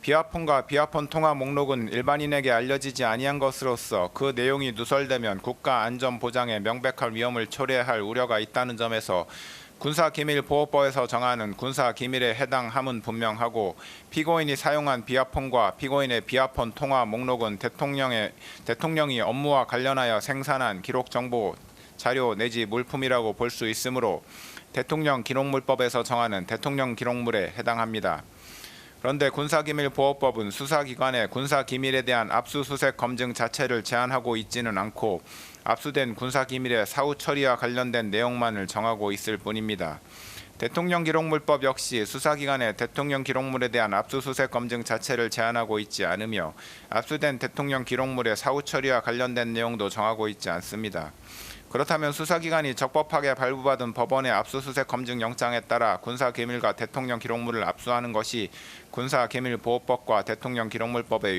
비화폰과 비화폰 통화 목록은 일반인에게 알려지지 아니한 것으로서 그 내용이 누설되면 국가 안전 보장에 명백한 위험을 초래할 우려가 있다는 점에서 군사기밀보호법에서 정하는 군사기밀에 해당함은 분명하고 피고인이 사용한 비화폰과 피고인의 비화폰 통화 목록은 대통령이 업무와 관련하여 생산한 기록 정보 자료 내지 물품이라고 볼 수 있으므로 대통령 기록물법에서 정하는 대통령 기록물에 해당합니다. 그런데 군사기밀보호법은 수사기관의 군사기밀에 대한 압수수색 검증 자체를 제한하고 있지는 않고 압수된 군사기밀의 사후 처리와 관련된 내용만을 정하고 있을 뿐입니다. 대통령 기록물법 역시 수사기관의 대통령 기록물에 대한 압수수색 검증 자체를 제한하고 있지 않으며 압수된 대통령 기록물의 사후 처리와 관련된 내용도 정하고 있지 않습니다. 그렇다면 수사기관이 적법하게 발부받은 법원의 압수수색 검증 영장에 따라 군사기밀과 대통령 기록물을 압수하는 것이 군사기밀보호법과 대통령 기록물법에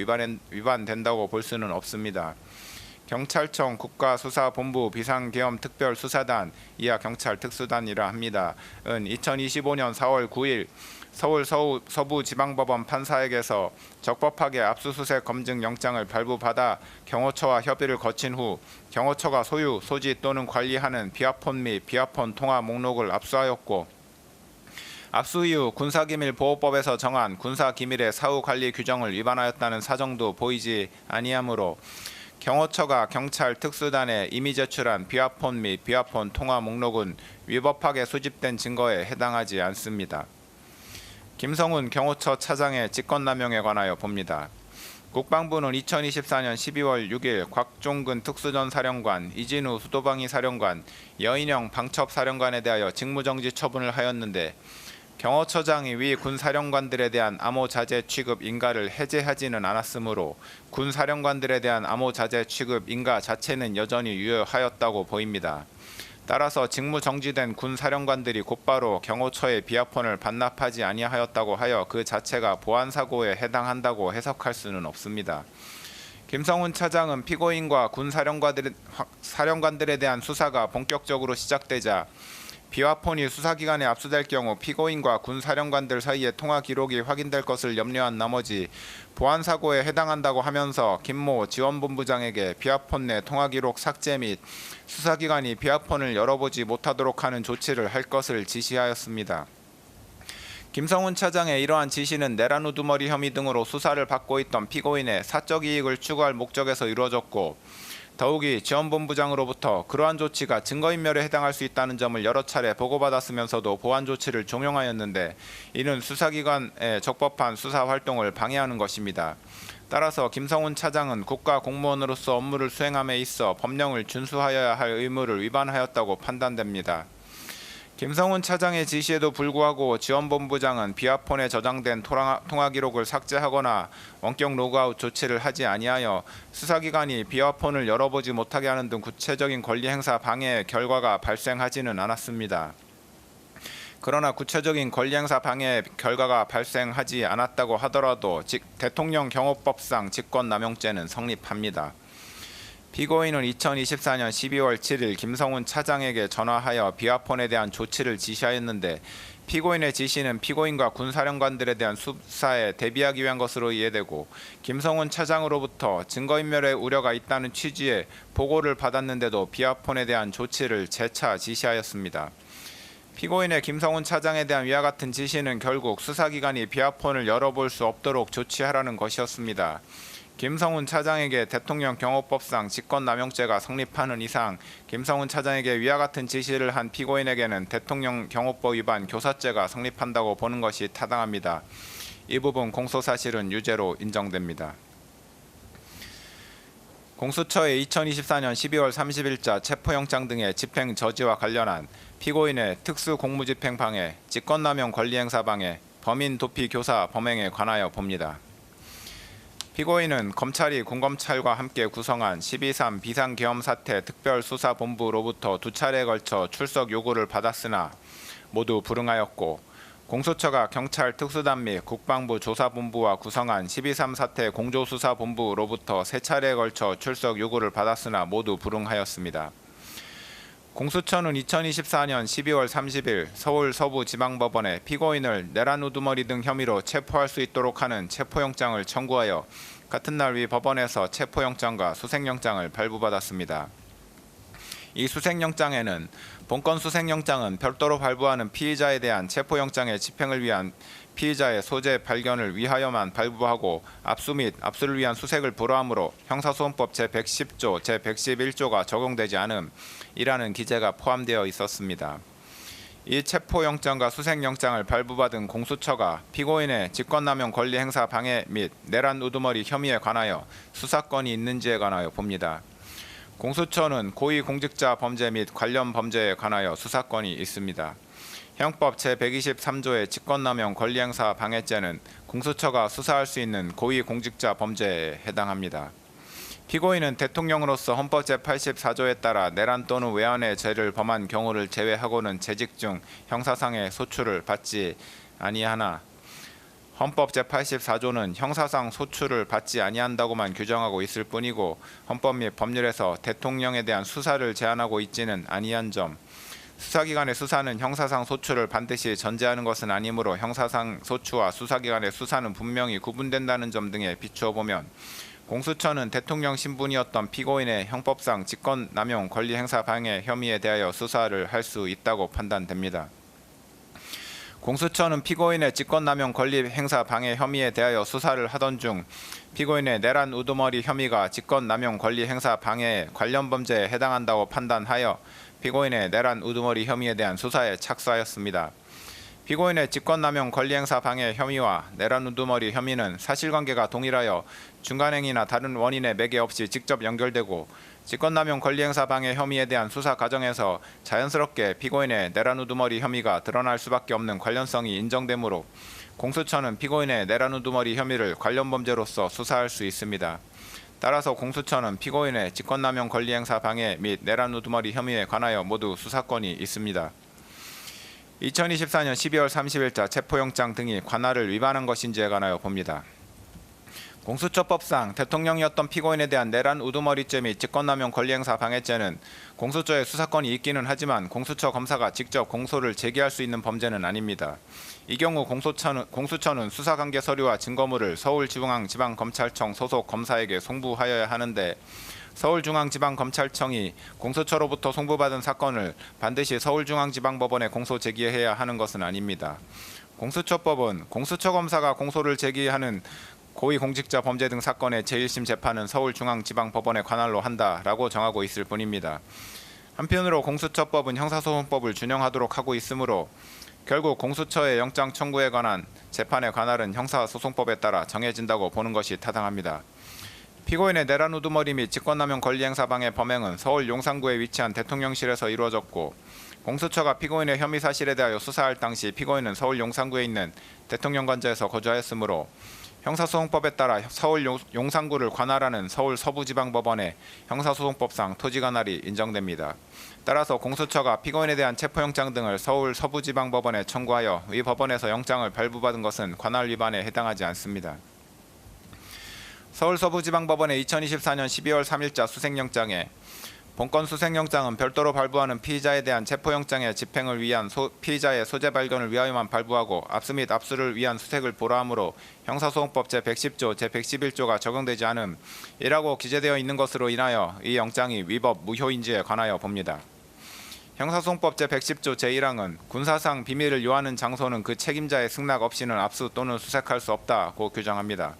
위반된다고 볼 수는 없습니다. 경찰청 국가수사본부 비상계엄특별수사단 이하 경찰 특수단이라 합니다. 은 2025년 4월 9일 서울 서부지방법원 판사에게서 적법하게 압수수색 검증 영장을 발부받아 경호처와 협의를 거친 후 경호처가 소유, 소지 또는 관리하는 비화폰 및 비화폰 통화 목록을 압수하였고 압수 이후 군사기밀보호법에서 정한 군사기밀의 사후관리 규정을 위반하였다는 사정도 보이지 아니하므로 경호처가 경찰 특수단에 이미 제출한 비화폰 및 비화폰 통화 목록은 위법하게 수집된 증거에 해당하지 않습니다. 김성훈 경호처 차장의 직권남용에 관하여 봅니다. 국방부는 2024년 12월 6일 곽종근 특수전 사령관, 이진우 수도방위 사령관, 여인영 방첩 사령관에 대하여 직무정지 처분을 하였는데 경호처장이 위 군사령관들에 대한 암호 자재 취급 인가를 해제하지는 않았으므로 군사령관들에 대한 암호 자재 취급 인가 자체는 여전히 유효하였다고 보입니다. 따라서 직무 정지된 군 사령관들이 곧바로 경호처의 비화폰을 반납하지 아니하였다고 하여 그 자체가 보안 사고에 해당한다고 해석할 수는 없습니다. 김성훈 차장은 피고인과 군 사령관들에 대한 수사가 본격적으로 시작되자 비화폰이 수사기관에 압수될 경우 피고인과 군 사령관들 사이의 통화 기록이 확인될 것을 염려한 나머지 보안 사고에 해당한다고 하면서 김모 지원본부장에게 비화폰 내 통화 기록 삭제 및 수사기관이 비화폰을 열어보지 못하도록 하는 조치를 할 것을 지시하였습니다. 김성훈 차장의 이러한 지시는 내란 우두머리 혐의 등으로 수사를 받고 있던 피고인의 사적 이익을 추구할 목적에서 이루어졌고 더욱이 지원본부장으로부터 그러한 조치가 증거인멸에 해당할 수 있다는 점을 여러 차례 보고받았으면서도 보안 조치를 종용하였는데 이는 수사기관의 적법한 수사활동을 방해하는 것입니다. 따라서 김성훈 차장은 국가공무원으로서 업무를 수행함에 있어 법령을 준수하여야 할 의무를 위반하였다고 판단됩니다. 김성훈 차장의 지시에도 불구하고 지원본부장은 비아폰에 저장된 통화 기록을 삭제하거나 원격 로그아웃 조치를 하지 아니하여 수사기관이 비아폰을 열어보지 못하게 하는 등 구체적인 권리 행사 방해 결과가 발생하지는 않았습니다. 그러나 구체적인 권리 행사 방해 결과가 발생하지 않았다고 하더라도 대통령 경호법상 직권남용죄는 성립합니다. 피고인은 2024년 12월 7일 김성훈 차장에게 전화하여 비아폰에 대한 조치를 지시하였는데 피고인의 지시는 피고인과 군사령관들에 대한 수사에 대비하기 위한 것으로 이해되고 김성훈 차장으로부터 증거인멸의 우려가 있다는 취지의 보고를 받았는데도 비아폰에 대한 조치를 재차 지시하였습니다. 피고인의 김성훈 차장에 대한 위와 같은 지시는 결국 수사기관이 비아폰을 열어볼 수 없도록 조치하라는 것이었습니다. 김성훈 차장에게 대통령 경호법상 직권남용죄가 성립하는 이상 김성훈 차장에게 위와 같은 지시를 한 피고인에게는 대통령 경호법 위반 교사죄가 성립한다고 보는 것이 타당합니다. 이 부분 공소사실은 유죄로 인정됩니다. 공수처의 2024년 12월 30일자 체포영장 등의 집행 저지와 관련한 피고인의 특수공무집행 방해, 직권남용 권리행사 방해, 범인 도피 교사 범행에 관하여 봅니다. 피고인은 검찰이 군검찰과 함께 구성한 12.3 비상계엄사태 특별수사본부로부터 2차례에 걸쳐 출석 요구를 받았으나 모두 불응하였고 공수처가 경찰 특수단 및 국방부 조사본부와 구성한 12.3 사태 공조수사본부로부터 3차례에 걸쳐 출석 요구를 받았으나 모두 불응하였습니다. 공수처는 2024년 12월 30일 서울 서부지방법원에 피고인을 내란 우두머리 등 혐의로 체포할 수 있도록 하는 체포영장을 청구하여 같은 날 위 법원에서 체포영장과 수색영장을 발부받았습니다. 이 수색영장에는 본건 수색영장은 별도로 발부하는 피의자에 대한 체포영장의 집행을 위한 피의자의 소재 발견을 위하여만 발부하고 압수 및 압수를 위한 수색을 불허하므로 형사소송법 제110조, 제111조가 적용되지 않음이라는 기재가 포함되어 있었습니다. 이 체포영장과 수색영장을 발부받은 공수처가 피고인의 직권남용 권리행사 방해 및 내란 우두머리 혐의에 관하여 수사권이 있는지에 관하여 봅니다. 공수처는 고위공직자 범죄 및 관련 범죄에 관하여 수사권이 있습니다. 형법 제123조의 직권남용 권리행사 방해죄는 공수처가 수사할 수 있는 고위공직자 범죄에 해당합니다. 피고인은 대통령으로서 헌법 제84조에 따라 내란 또는 외환의 죄를 범한 경우를 제외하고는 재직 중 형사상의 소출을 받지 아니하나 헌법 제84조는 형사상 소출을 받지 아니한다고만 규정하고 있을 뿐이고 헌법 및 법률에서 대통령에 대한 수사를 제한하고 있지는 아니한 점, 수사기관의 수사는 형사상 소출을 반드시 전제하는 것은 아니므로 형사상 소추와 수사기관의 수사는 분명히 구분된다는 점 등에 비추어 보면 공수처는 대통령 신분이었던 피고인의 형법상 직권남용 권리행사 방해 혐의에 대하여 수사를 할 수 있다고 판단됩니다. 공수처는 피고인의 직권남용 권리행사 방해 혐의에 대하여 수사를 하던 중 피고인의 내란 우두머리 혐의가 직권남용 권리행사 방해의 관련 범죄에 해당한다고 판단하여 피고인의 내란 우두머리 혐의에 대한 수사에 착수하였습니다. 피고인의 직권남용 권리행사 방해 혐의와 내란 우두머리 혐의는 사실관계가 동일하여 중간행위나 다른 원인의 매개 없이 직접 연결되고 직권남용 권리행사 방해 혐의에 대한 수사 과정에서 자연스럽게 피고인의 내란 우두머리 혐의가 드러날 수밖에 없는 관련성이 인정되므로 공수처는 피고인의 내란 우두머리 혐의를 관련 범죄로서 수사할 수 있습니다. 따라서 공수처는 피고인의 직권남용 권리행사 방해 및 내란 우두머리 혐의에 관하여 모두 수사권이 있습니다. 2024년 12월 30일자 체포영장 등이 관할을 위반한 것인지에 관하여 봅니다. 공수처법상 대통령이었던 피고인에 대한 내란 우두머리죄 및 직권남용 권리행사 방해죄는 공수처에 수사권이 있기는 하지만 공수처 검사가 직접 공소를 제기할 수 있는 범죄는 아닙니다. 이 경우 공수처는 수사관계 서류와 증거물을 서울중앙지방검찰청 소속 검사에게 송부하여야 하는데 서울중앙지방검찰청이 공수처로부터 송부받은 사건을 반드시 서울중앙지방법원에 공소 제기해야 하는 것은 아닙니다. 공수처법은 공수처 검사가 공소를 제기하는 고위공직자 범죄 등 사건의 제1심 재판은 서울중앙지방법원에 관할로 한다라고 정하고 있을 뿐입니다. 한편으로 공수처법은 형사소송법을 준용하도록 하고 있으므로 결국 공수처의 영장 청구에 관한 재판의 관할은 형사소송법에 따라 정해진다고 보는 것이 타당합니다. 피고인의 내란 우두머리 및 직권남용 권리행사 방해 범행은 서울 용산구에 위치한 대통령실에서 이루어졌고 공수처가 피고인의 혐의 사실에 대하여 수사할 당시 피고인은 서울 용산구에 있는 대통령관저에서 거주하였으므로 형사소송법에 따라 서울 용산구를 관할하는 서울 서부지방법원의 형사소송법상 토지관할이 인정됩니다. 따라서 공수처가 피고인에 대한 체포영장 등을 서울 서부지방법원에 청구하여 이 법원에서 영장을 발부받은 것은 관할 위반에 해당하지 않습니다. 서울 서부지방법원의 2024년 12월 3일자 수색영장에 본건 수색영장은 별도로 발부하는 피의자에 대한 체포영장의 집행을 위한 피의자의 소재 발견을 위하여만 발부하고 압수 및 압수를 위한 수색을 보라하므로 형사소송법 제110조 제111조가 적용되지 않음이라고 기재되어 있는 것으로 인하여 이 영장이 위법 무효인지에 관하여 봅니다. 형사소송법 제110조 제1항은 군사상 비밀을 요하는 장소는 그 책임자의 승낙 없이는 압수 또는 수색할 수 없다고 규정합니다.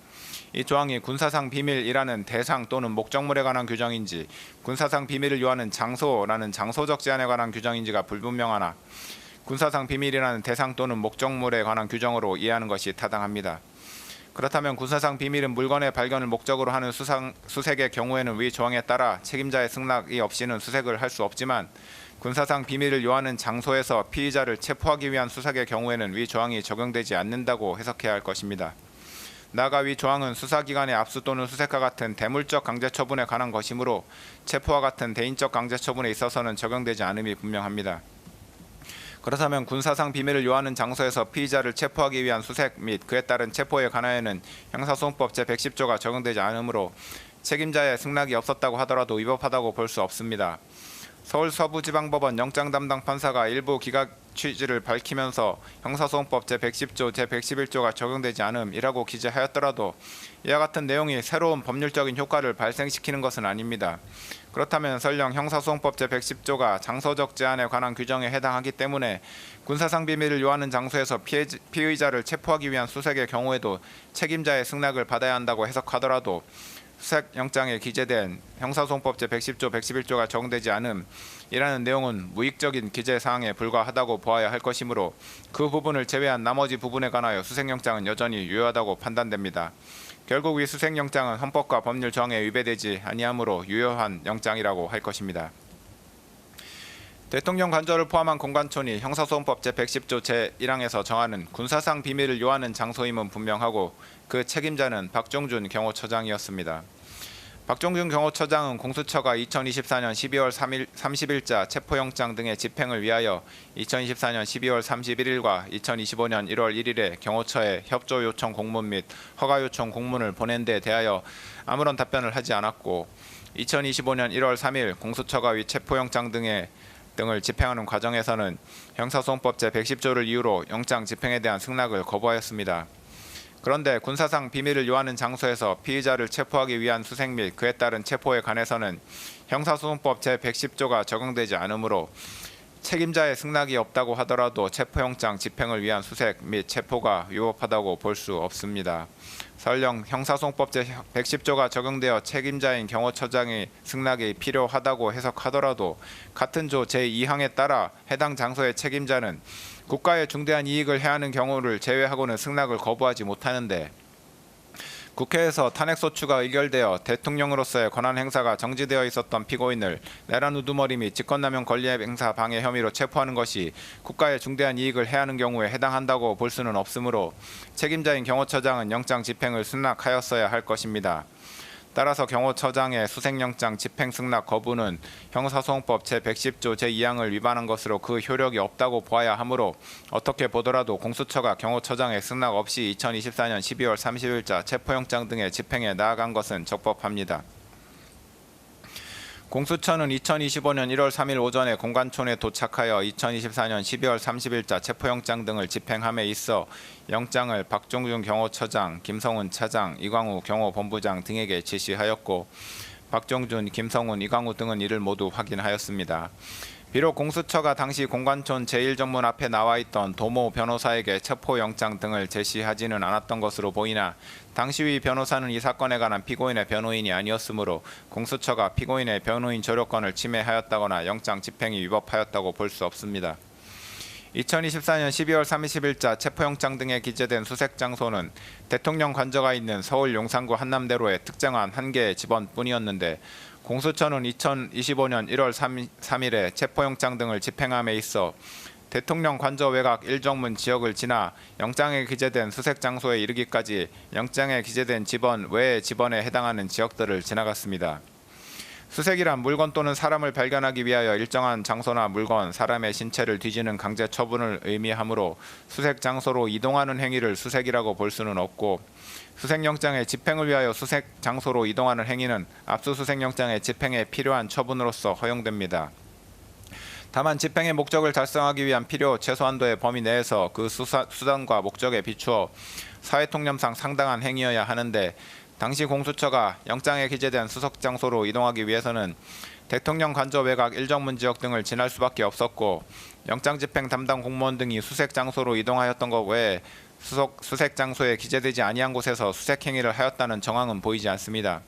이 조항이 군사상 비밀이라는 대상 또는 목적물에 관한 규정인지 군사상 비밀을 요하는 장소라는 장소적 제한에 관한 규정인지가 불분명하나 군사상 비밀이라는 대상 또는 목적물에 관한 규정으로 이해하는 것이 타당합니다. 그렇다면 군사상 비밀은 물건의 발견을 목적으로 하는 수색의 경우에는 위 조항에 따라 책임자의 승낙이 없이는 수색을 할 수 없지만 군사상 비밀을 요하는 장소에서 피의자를 체포하기 위한 수색의 경우에는 위 조항이 적용되지 않는다고 해석해야 할 것입니다. 나아가 위 조항은 수사기관의 압수 또는 수색과 같은 대물적 강제처분에 관한 것이므로 체포와 같은 대인적 강제처분에 있어서는 적용되지 않음이 분명합니다. 그렇다면 군사상 비밀을 요하는 장소에서 피의자를 체포하기 위한 수색 및 그에 따른 체포에 관하여는 형사소송법 제110조가 적용되지 않으므로 책임자의 승낙이 없었다고 하더라도 위법하다고 볼 수 없습니다. 서울 서부지방법원 영장 담당 판사가 일부 기각 취지를 밝히면서 형사소송법 제110조 제111조가 적용되지 않음이라고 기재하였더라도 이와 같은 내용이 새로운 법률적인 효과를 발생시키는 것은 아닙니다. 그렇다면 설령 형사소송법 제110조가 장소적 제한에 관한 규정에 해당하기 때문에 군사상 비밀을 요하는 장소에서 피의자를 체포하기 위한 수색의 경우에도 책임자의 승낙을 받아야 한다고 해석하더라도 수색영장에 기재된 형사소송법 제110조, 111조가 적용되지 않음이라는 내용은 무익적인 기재사항에 불과하다고 보아야 할 것이므로 그 부분을 제외한 나머지 부분에 관하여 수색영장은 여전히 유효하다고 판단됩니다. 결국 이 수색영장은 헌법과 법률 조항에 위배되지 아니하므로 유효한 영장이라고 할 것입니다. 대통령 관저를 포함한 공관촌이 형사소송법 제110조 제1항에서 정하는 군사상 비밀을 요하는 장소임은 분명하고 그 책임자는 박종준 경호처장이었습니다. 박종준 경호처장은 공수처가 2024년 12월 30일자 체포영장 등의 집행을 위하여 2024년 12월 31일과 2025년 1월 1일에 경호처에 협조 요청 공문 및 허가 요청 공문을 보낸 데 대하여 아무런 답변을 하지 않았고 2025년 1월 3일 공수처가 위 체포영장 등을 집행하는 과정에서는 형사소송법 제110조를 이유로 영장 집행에 대한 승낙을 거부하였습니다. 그런데 군사상 비밀을 요하는 장소에서 피의자를 체포하기 위한 수색 및 그에 따른 체포에 관해서는 형사소송법 제110조가 적용되지 않으므로 책임자의 승낙이 없다고 하더라도 체포영장 집행을 위한 수색 및 체포가 위법하다고 볼 수 없습니다. 설령 형사소송법 제110조가 적용되어 책임자인 경호처장의 승낙이 필요하다고 해석하더라도 같은 조 제2항에 따라 해당 장소의 책임자는 국가에 중대한 이익을 해하는 경우를 제외하고는 승낙을 거부하지 못하는데 국회에서 탄핵소추가 의결되어 대통령으로서의 권한 행사가 정지되어 있었던 피고인을 내란 우두머리 및 직권남용 권리행사 방해 혐의로 체포하는 것이 국가에 중대한 이익을 해하는 경우에 해당한다고 볼 수는 없으므로 책임자인 경호처장은 영장 집행을 승낙하였어야 할 것입니다. 따라서 경호처장의 수색영장 집행 승낙 거부는 형사소송법 제110조 제2항을 위반한 것으로 그 효력이 없다고 보아야 하므로 어떻게 보더라도 공수처가 경호처장의 승낙 없이 2024년 12월 30일자 체포영장 등의 집행에 나아간 것은 적법합니다. 공수처는 2025년 1월 3일 오전에 공관촌에 도착하여 2024년 12월 30일자 체포영장 등을 집행함에 있어 영장을 박종준 경호처장, 김성훈 차장, 이광우 경호본부장 등에게 지시하였고 박종준, 김성훈, 이광우 등은 이를 모두 확인하였습니다. 비록 공수처가 당시 공관촌 제1정문 앞에 나와 있던 도모 변호사에게 체포영장 등을 제시하지는 않았던 것으로 보이나 당시 위 변호사는 이 사건에 관한 피고인의 변호인이 아니었으므로 공수처가 피고인의 변호인 조력권을 침해하였다거나 영장 집행이 위법하였다고 볼 수 없습니다. 2024년 12월 30일자 체포영장 등에 기재된 수색 장소는 대통령 관저가 있는 서울 용산구 한남대로의 특정한 한 개의 집원뿐이었는데 공수처는 2025년 1월 3일에 체포영장 등을 집행함에 있어 대통령 관저 외곽 1정문 지역을 지나 영장에 기재된 수색 장소에 이르기까지 영장에 기재된 지번 외의 지번에 해당하는 지역들을 지나갔습니다. 수색이란 물건 또는 사람을 발견하기 위하여 일정한 장소나 물건, 사람의 신체를 뒤지는 강제 처분을 의미하므로 수색 장소로 이동하는 행위를 수색이라고 볼 수는 없고, 수색영장의 집행을 위하여 수색 장소로 이동하는 행위는 압수수색영장의 집행에 필요한 처분으로서 허용됩니다. 다만 집행의 목적을 달성하기 위한 필요 최소한도의 범위 내에서 그 수단과 목적에 비추어 사회통념상 상당한 행위여야 하는데, 당시 공수처가 영장에 기재된 수색 장소로 이동하기 위해서는 대통령 관저 외곽 1정문 지역 등을 지날 수밖에 없었고, 영장 집행 담당 공무원 등이 수색 장소로 이동하였던 것 외에 수색 장소에 기재되지 아니한 곳에서 수색 행위를 하였다는 정황은 보이지 않습니다.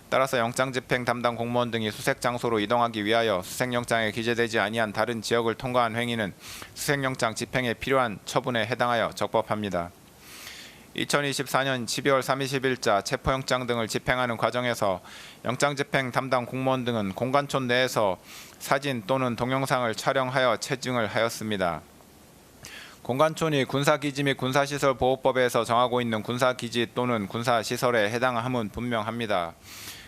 따라서 영장 집행 담당 공무원 등이 수색 장소로 이동하기 위하여 수색영장에 기재되지 아니한 다른 지역을 통과한 행위는 수색영장 집행에 필요한 처분에 해당하여 적법합니다. 2024년 12월 30일자 체포영장 등을 집행하는 과정에서 영장 집행 담당 공무원 등은 공관촌 내에서 사진 또는 동영상을 촬영하여 체증을 하였습니다. 공관촌이 군사기지 및 군사시설보호법에서 정하고 있는 군사기지 또는 군사시설에 해당함은 분명합니다.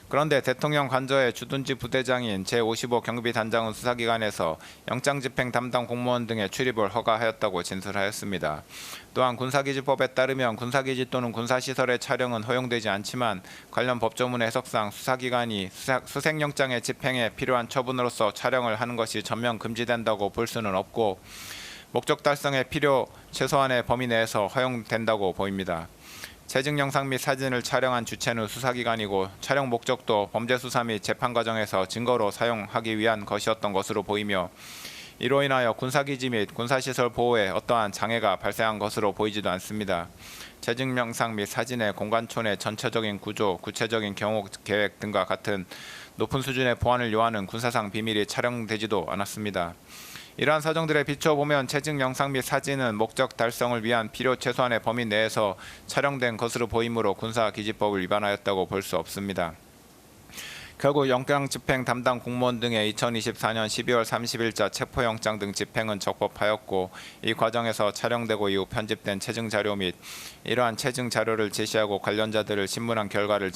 그런데 대통령 관저의 주둔지 부대장인 제55 경비단장은 수사기관에서 영장 집행 담당 공무원 등의 출입을 허가하였다고 진술하였습니다. 또한 군사기지법에 따르면 군사기지 또는 군사시설의 촬영은 허용되지 않지만 관련 법조문 해석상 수사기관이 수색영장의 집행에 필요한 처분으로서 촬영을 하는 것이 전면 금지된다고 볼 수는 없고, 목적 달성의 필요 최소한의 범위 내에서 허용된다고 보입니다. 체증 영상 및 사진을 촬영한 주체는 수사기관이고, 촬영 목적도 범죄 수사 및 재판 과정에서 증거로 사용하기 위한 것이었던 것으로 보이며, 이로 인하여 군사기지 및 군사시설 보호에 어떠한 장애가 발생한 것으로 보이지도 않습니다. 체증 영상 및 사진의 공관촌의 전체적인 구조, 구체적인 경호 계획 등과 같은 높은 수준의 보안을 요하는 군사상 비밀이 촬영되지도 않았습니다. 이러한 사정들에 비춰보면 체증 영상 및 사진은 목적 달성을 위한 필요 최소한의 범위 내에서 촬영된 것으로 보이므로 군사기지법을 위반하였다고 볼 수 없습니다. 결국 영장 집행 담당 공무원 등의 2024년 12월 30일자 체포영장 등 집행은 적법하였고, 이 과정에서 촬영되고 이후 편집된 체증 자료 및 이러한 체증 자료를 제시하고 관련자들을 신문한 결과를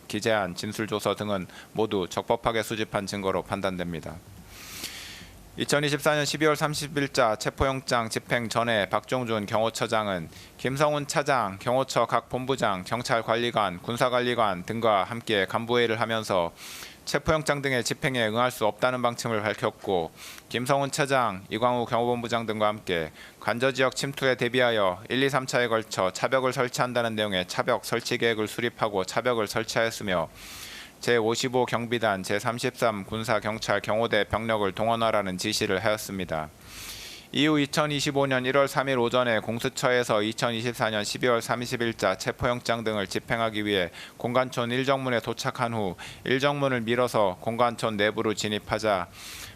기재한 진술조서 등은 모두 적법하게 수집한 증거로 판단됩니다. 2024년 12월 30일자 체포영장 집행 전에 박종준 경호처장은 김성훈 차장, 경호처 각 본부장, 경찰관리관, 군사관리관 등과 함께 간부회의를 하면서 체포영장 등의 집행에 응할 수 없다는 방침을 밝혔고, 김성훈 차장, 이광우 경호본부장 등과 함께 관저지역 침투에 대비하여 1, 2, 3차에 걸쳐 차벽을 설치한다는 내용의 차벽 설치 계획을 수립하고 차벽을 설치하였으며, 제55 경비단, 제33 군사경찰 경호대 병력을 동원하라는 지시를 하였습니다. 이후 2025년 1월 3일 오전에 공수처에서 2024년 12월 30일자 체포영장 등을 집행하기 위해 공관촌 1정문에 도착한 후 1정문을 밀어서 공관촌 내부로 진입하자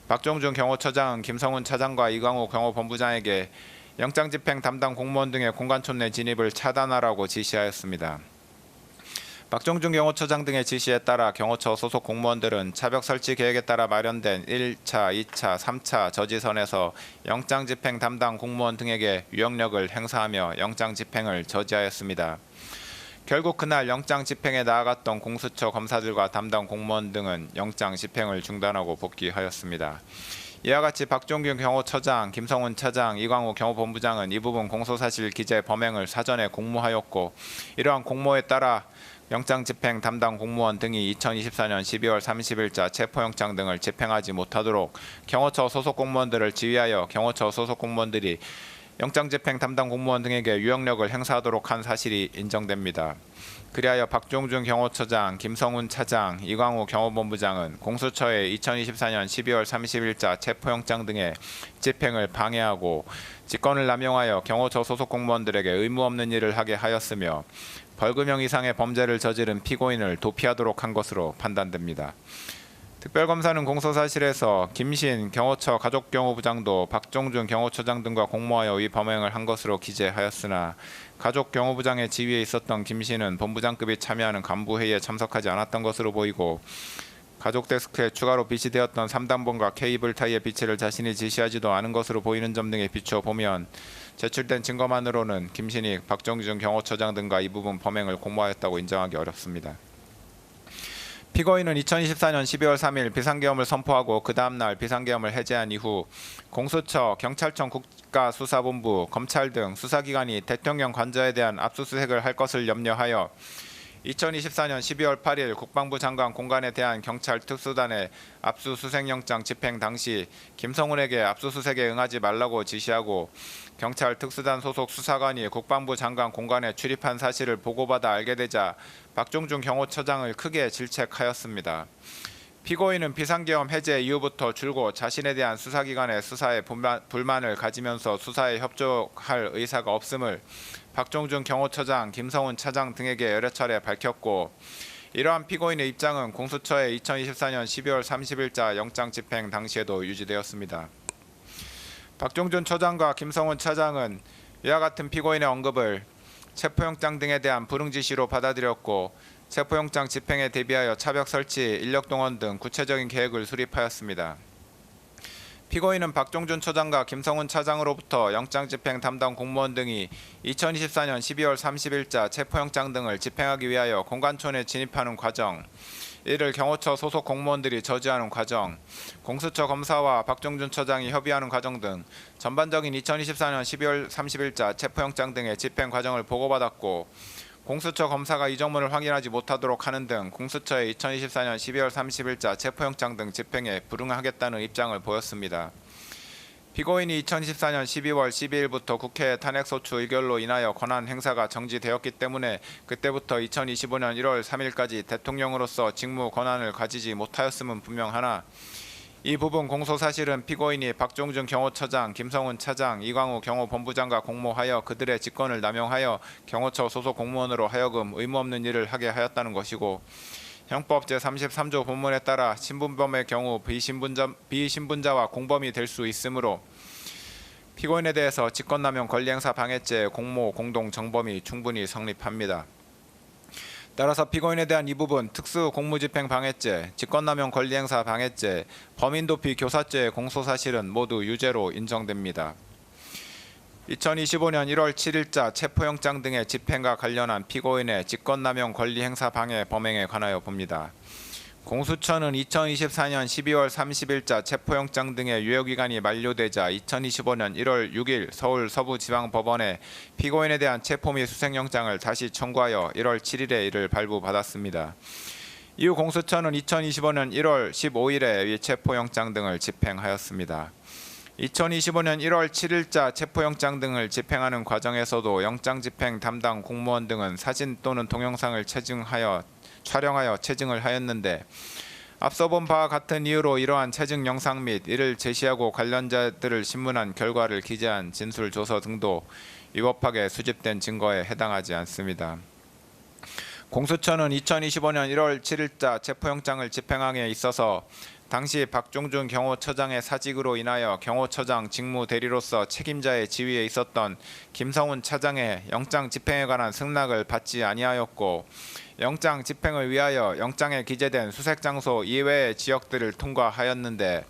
박종준 경호처장은 김성훈 차장과 이광우 경호본부장에게 영장 집행 담당 공무원 등의 공관촌 내 진입을 차단하라고 지시하였습니다. 박종준 경호처장 등의 지시에 따라 경호처 소속 공무원들은 차벽 설치 계획에 따라 마련된 1차, 2차, 3차 저지선에서 영장 집행 담당 공무원 등에게 유영력을 행사하며 영장 집행을 저지하였습니다. 결국 그날 영장 집행에 나아갔던 공수처 검사들과 담당 공무원 등은 영장 집행을 중단하고 복귀하였습니다. 이와 같이 박종균 경호처장, 김성훈 차장, 이광우 경호본부장은 이 부분 공소사실 기재 범행을 사전에 공모하였고, 이러한 공모에 따라 영장 집행 담당 공무원 등이 2024년 12월 30일자 체포영장 등을 집행하지 못하도록 경호처 소속 공무원들을 지휘하여 경호처 소속 공무원들이 영장 집행 담당 공무원 등에게 유영력을 행사하도록 한 사실이 인정됩니다. 그리하여 박종준 경호처장, 김성훈 차장, 이광우 경호본부장은 공수처의 2024년 12월 30일자 체포영장 등의 집행을 방해하고 직권을 남용하여 경호처 소속 공무원들에게 의무 없는 일을 하게 하였으며, 벌금형 이상의 범죄를 저지른 피고인을 도피하도록 한 것으로 판단됩니다. 특별검사는 공소사실에서 김신 경호처 가족경호부장도 박종준 경호처장 등과 공모하여 이 범행을 한 것으로 기재하였으나, 가족경호부장의 지위에 있었던 김신은 본부장급이 참여하는 간부회의에 참석하지 않았던 것으로 보이고, 가족 데스크에 추가로 비치되었던 3단본과 케이블 타이의 비치를 자신이 지시하지도 않은 것으로 보이는 점 등에 비추어 보면 제출된 증거만으로는 김신익, 박정준 경호처장 등과 이 부분 범행을 공모하였다고 인정하기 어렵습니다. 피고인은 2024년 12월 3일 비상계엄을 선포하고 그 다음날 비상계엄을 해제한 이후 공수처, 경찰청 국가수사본부, 검찰 등 수사기관이 대통령 관저에 대한 압수수색을 할 것을 염려하여 2024년 12월 8일 국방부 장관 공간에 대한 경찰 특수단의 압수수색영장 집행 당시 김성훈에게 압수수색에 응하지 말라고 지시하고 경찰 특수단 소속 수사관이 국방부 장관 공간에 출입한 사실을 보고받아 알게 되자 박종준 경호처장을 크게 질책하였습니다. 피고인은 비상계엄 해제 이후부터 줄곧 자신에 대한 수사기관의 수사에 불만을 가지면서 수사에 협조할 의사가 없음을 박종준 경호처장, 김성훈 차장 등에게 여러 차례 밝혔고 이러한 피고인의 입장은 공수처의 2024년 12월 30일자 영장 집행 당시에도 유지되었습니다. 박종준 처장과 김성훈 차장은 이와 같은 피고인의 언급을 체포영장 등에 대한 불응지시로 받아들였고 체포영장 집행에 대비하여 차벽 설치, 인력 동원 등 구체적인 계획을 수립하였습니다. 피고인은 박종준 처장과 김성훈 차장으로부터 영장 집행 담당 공무원 등이 2024년 12월 30일자 체포영장 등을 집행하기 위하여 공관촌에 진입하는 과정, 이를 경호처 소속 공무원들이 저지하는 과정, 공수처 검사와 박종준 처장이 협의하는 과정 등 전반적인 2024년 12월 30일자 체포영장 등의 집행 과정을 보고받았고 공수처 검사가 이정문을 확인하지 못하도록 하는 등 공수처의 2024년 12월 30일자 체포영장 등 집행에 불응하겠다는 입장을 보였습니다. 피고인이 2014년 12월 12일부터 국회 탄핵소추 의결로 인하여 권한 행사가 정지되었기 때문에 그때부터 2025년 1월 3일까지 대통령으로서 직무 권한을 가지지 못하였음은 분명하나 이 부분 공소사실은 피고인이 박종준 경호처장, 김성훈 차장, 이광우 경호본부장과 공모하여 그들의 직권을 남용하여 경호처 소속 공무원으로 하여금 의무 없는 일을 하게 하였다는 것이고 형법 제33조 본문에 따라 신분범의 경우 비신분자와 공범이 될 수 있으므로 피고인에 대해서 직권남용 권리행사 방해죄, 공모, 공동, 정범이 충분히 성립합니다. 따라서 피고인에 대한 이 부분 특수공무집행 방해죄, 직권남용 권리행사 방해죄, 범인도피 교사죄의 공소사실은 모두 유죄로 인정됩니다. 2025년 1월 7일자 체포영장 등의 집행과 관련한 피고인의 직권남용 권리행사 방해 범행에 관하여 봅니다. 공수처는 2024년 12월 30일자 체포영장 등의 유효기간이 만료되자 2025년 1월 6일 서울 서부지방법원에 피고인에 대한 체포 및 수색영장을 다시 청구하여 1월 7일에 이를 발부받았습니다. 이후 공수처는 2025년 1월 15일에 이 체포영장 등을 집행하였습니다. 2025년 1월 7일자 체포영장 등을 집행하는 과정에서도 영장집행 담당 공무원 등은 사진 또는 동영상을 촬영하여 체증을 하였는데 앞서 본 바와 같은 이유로 이러한 체증 영상 및 이를 제시하고 관련자들을 신문한 결과를 기재한 진술조서 등도 위법하게 수집된 증거에 해당하지 않습니다. 공수처는 2025년 1월 7일자 체포영장을 집행함에 있어서 당시 박종준 경호처장의 사직으로 인하여 경호처장 직무 대리로서 책임자의 지위에 있었던 김성훈 차장의 영장 집행에 관한 승낙을 받지 아니하였고 영장 집행을 위하여 영장에 기재된 수색장소 이외의 지역들을 통과하였는데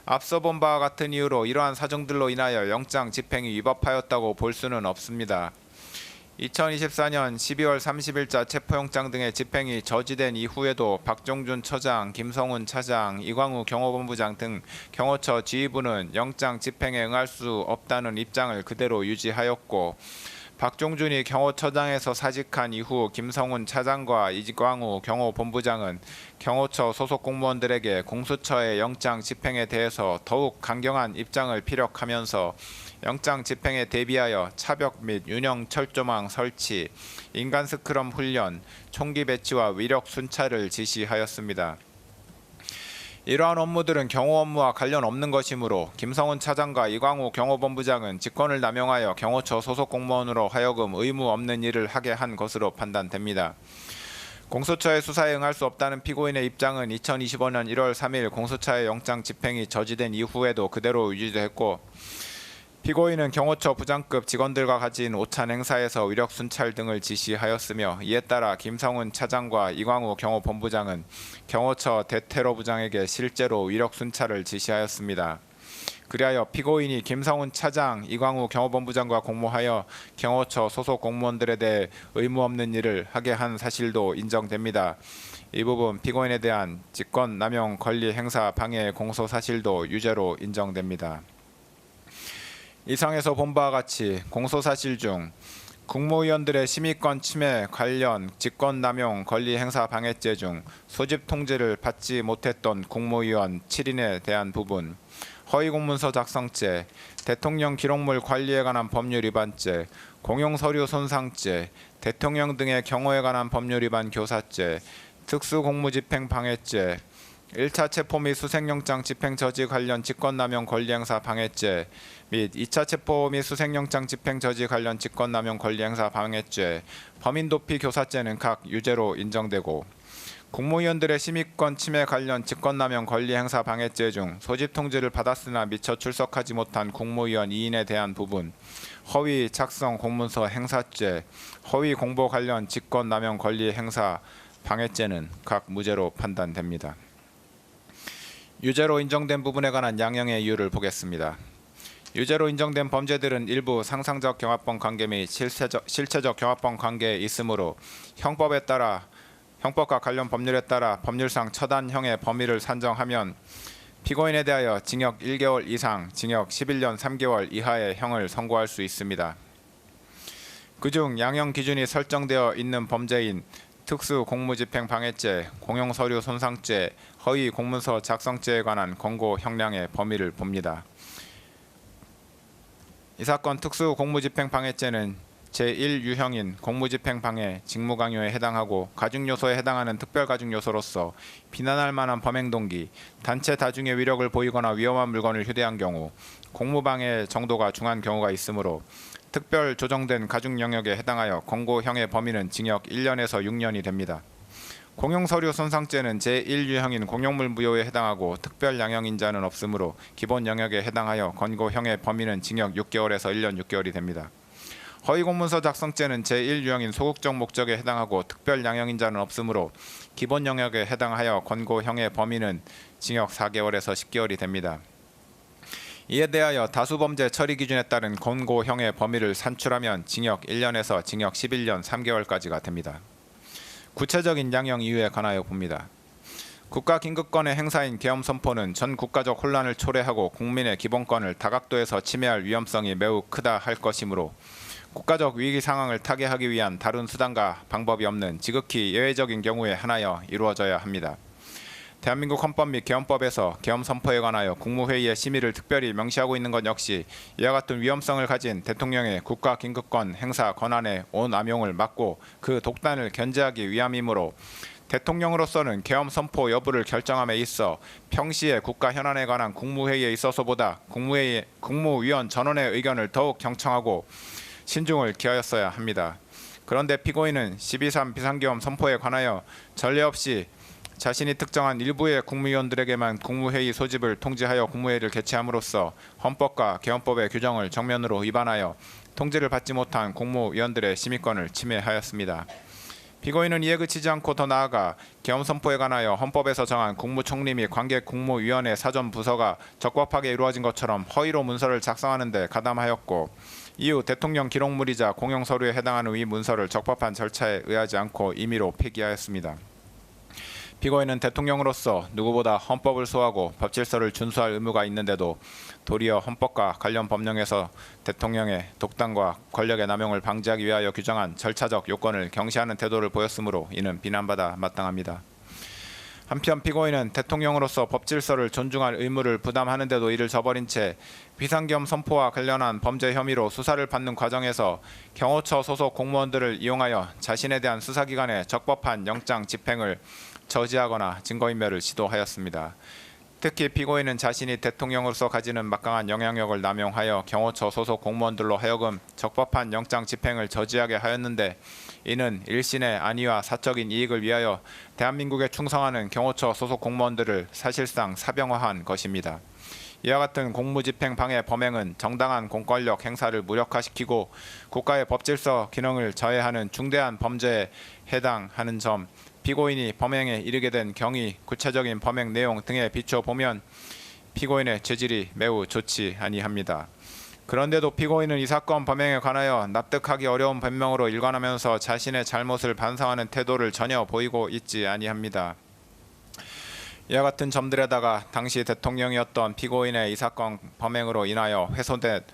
앞서 본 바와 같은 이유로 이러한 사정들로 인하여 영장 집행이 위법하였다고 볼 수는 없습니다. 2024년 12월 30일자 체포영장 등의 집행이 저지된 이후에도 박종준 처장, 김성훈 차장, 이광우 경호본부장 등 경호처 지휘부는 영장 집행에 응할 수 없다는 입장을 그대로 유지하였고 박종준이 경호처장에서 사직한 이후 김성훈 차장과 이광우 경호본부장은 경호처 소속 공무원들에게 공수처의 영장 집행에 대해서 더욱 강경한 입장을 피력하면서 영장 집행에 대비하여 차벽 및 윤형 철조망 설치, 인간 스크럼 훈련, 총기 배치와 위력 순찰을 지시하였습니다. 이러한 업무들은 경호 업무와 관련 없는 것이므로 김성훈 차장과 이광우 경호본부장은 직권을 남용하여 경호처 소속 공무원으로 하여금 의무 없는 일을 하게 한 것으로 판단됩니다. 공수처의 수사에 응할 수 없다는 피고인의 입장은 2025년 1월 3일 공수처의 영장 집행이 저지된 이후에도 그대로 유지됐고 피고인은 경호처 부장급 직원들과 가진 오찬 행사에서 위력 순찰 등을 지시하였으며 이에 따라 김성훈 차장과 이광우 경호본부장은 경호처 대테러 부장에게 실제로 위력 순찰을 지시하였습니다. 그리하여 피고인이 김성훈 차장, 이광우 경호본부장과 공모하여 경호처 소속 공무원들에 대해 의무 없는 일을 하게 한 사실도 인정됩니다. 이 부분 피고인에 대한 직권남용 권리 행사 방해 공소 사실도 유죄로 인정됩니다. 이상에서 본 바와 같이 공소 사실 중 국무위원들의 심의권 침해 관련 직권남용 권리 행사 방해죄 중 소집 통지를 받지 못했던 국무위원 7인에 대한 부분, 허위공문서 작성죄, 대통령 기록물 관리에 관한 법률 위반죄, 공용서류 손상죄, 대통령 등의 경호에 관한 법률 위반 교사죄, 특수공무집행 방해죄, 1차 체포 및 수색영장 집행 저지 관련 직권남용 권리행사 방해죄 및 2차 체포 및 수색영장 집행 저지 관련 직권남용 권리행사 방해죄, 범인도피 교사죄는 각 유죄로 인정되고 국무위원들의 심의권 침해 관련 직권남용 권리행사 방해죄 중 소집 통지를 받았으나 미처 출석하지 못한 국무위원 2인에 대한 부분, 허위 작성 공문서 행사죄, 허위 공보 관련 직권남용 권리행사 방해죄는 각 무죄로 판단됩니다. 유죄로 인정된 부분에 관한 양형의 이유를 보겠습니다. 유죄로 인정된 범죄들은 일부 상상적 경합범 관계 및 실체적 경합범 관계에 있으므로 형법과 관련 법률에 따라 법률상 처단형의 범위를 산정하면 피고인에 대하여 징역 1개월 이상, 징역 11년 3개월 이하의 형을 선고할 수 있습니다. 그중 양형 기준이 설정되어 있는 범죄인 특수공무집행방해죄, 공용서류 손상죄, 허위 공문서 작성죄에 관한 권고 형량의 범위를 봅니다. 이 사건 특수공무집행방해죄는 제1유형인 공무집행방해, 직무강요에 해당하고 가중요소에 해당하는 특별가중요소로서 비난할 만한 범행동기, 단체 다중의 위력을 보이거나 위험한 물건을 휴대한 경우, 공무방해 정도가 중한 경우가 있으므로 특별 조정된 가중 영역에 해당하여 권고형의 범위는 징역 1년에서 6년이 됩니다. 공용서류 손상죄는 제1유형인 공용물 무효에 해당하고 특별 양형인자는 없으므로 기본 영역에 해당하여 권고형의 범위는 징역 6개월에서 1년 6개월이 됩니다. 허위공문서 작성죄는 제1유형인 소극적 목적에 해당하고 특별 양형인자는 없으므로 기본 영역에 해당하여 권고형의 범위는 징역 4개월에서 10개월이 됩니다. 이에 대하여 다수범죄 처리 기준에 따른 권고형의 범위를 산출하면 징역 1년에서 징역 11년 3개월까지가 됩니다. 구체적인 양형 이유에 관하여 봅니다. 국가긴급권의 행사인 계엄 선포는 전 국가적 혼란을 초래하고 국민의 기본권을 다각도에서 침해할 위험성이 매우 크다 할 것이므로 국가적 위기 상황을 타개하기 위한 다른 수단과 방법이 없는 지극히 예외적인 경우에 한하여 이루어져야 합니다. 대한민국 헌법 및 계엄법에서 계엄 선포에 관하여 국무회의의 심의를 특별히 명시하고 있는 것 역시 이와 같은 위험성을 가진 대통령의 국가긴급권 행사 권한의 오남용을 막고 그 독단을 견제하기 위함이므로 대통령으로서는 계엄 선포 여부를 결정함에 있어 평시의 국가 현안에 관한 국무회의에 있어서보다 국무위원 전원의 의견을 더욱 경청하고 신중을 기하였어야 합니다. 그런데 피고인은 12.3 비상계엄 선포에 관하여 전례 없이 자신이 특정한 일부의 국무위원들에게만 국무회의 소집을 통지하여 국무회의를 개최함으로써 헌법과 계엄법의 규정을 정면으로 위반하여 통지를 받지 못한 국무위원들의 심의권을 침해하였습니다. 피고인은 이에 그치지 않고 더 나아가 계엄 선포에 관하여 헌법에서 정한 국무총리 및 관계 국무위원회 사전 부서가 적법하게 이루어진 것처럼 허위로 문서를 작성하는 데 가담하였고 이후 대통령 기록물이자 공용서류에 해당하는 이 문서를 적법한 절차에 의하지 않고 임의로 폐기하였습니다. 피고인은 대통령으로서 누구보다 헌법을 소화하고 법질서를 준수할 의무가 있는데도 도리어 헌법과 관련 법령에서 대통령의 독단과 권력의 남용을 방지하기 위하여 규정한 절차적 요건을 경시하는 태도를 보였으므로 이는 비난받아 마땅합니다. 한편 피고인은 대통령으로서 법질서를 존중할 의무를 부담하는데도 이를 저버린 채 비상계엄 선포와 관련한 범죄 혐의로 수사를 받는 과정에서 경호처 소속 공무원들을 이용하여 자신에 대한 수사기관의 적법한 영장 집행을 저지하거나 증거인멸을 시도하였습니다. 특히 피고인은 자신이 대통령으로서 가지는 막강한 영향력을 남용하여 경호처 소속 공무원들로 하여금 적법한 영장 집행을 저지하게 하였는데 이는 일신의 안위와 사적인 이익을 위하여 대한민국에 충성하는 경호처 소속 공무원들을 사실상 사병화한 것입니다. 이와 같은 공무집행 방해 범행은 정당한 공권력 행사를 무력화시키고 국가의 법질서 기능을 저해하는 중대한 범죄에 해당하는 점, 피고인이 범행에 이르게 된 경위, 구체적인 범행 내용 등에 비춰 보면 피고인의 죄질이 매우 좋지 아니합니다. 그런데도 피고인은 이 사건 범행에 관하여 납득하기 어려운 변명으로 일관하면서 자신의 잘못을 반성하는 태도를 전혀 보이고 있지 아니합니다. 이와 같은 점들에다가 당시 대통령이었던 피고인의 이 사건 범행으로 인하여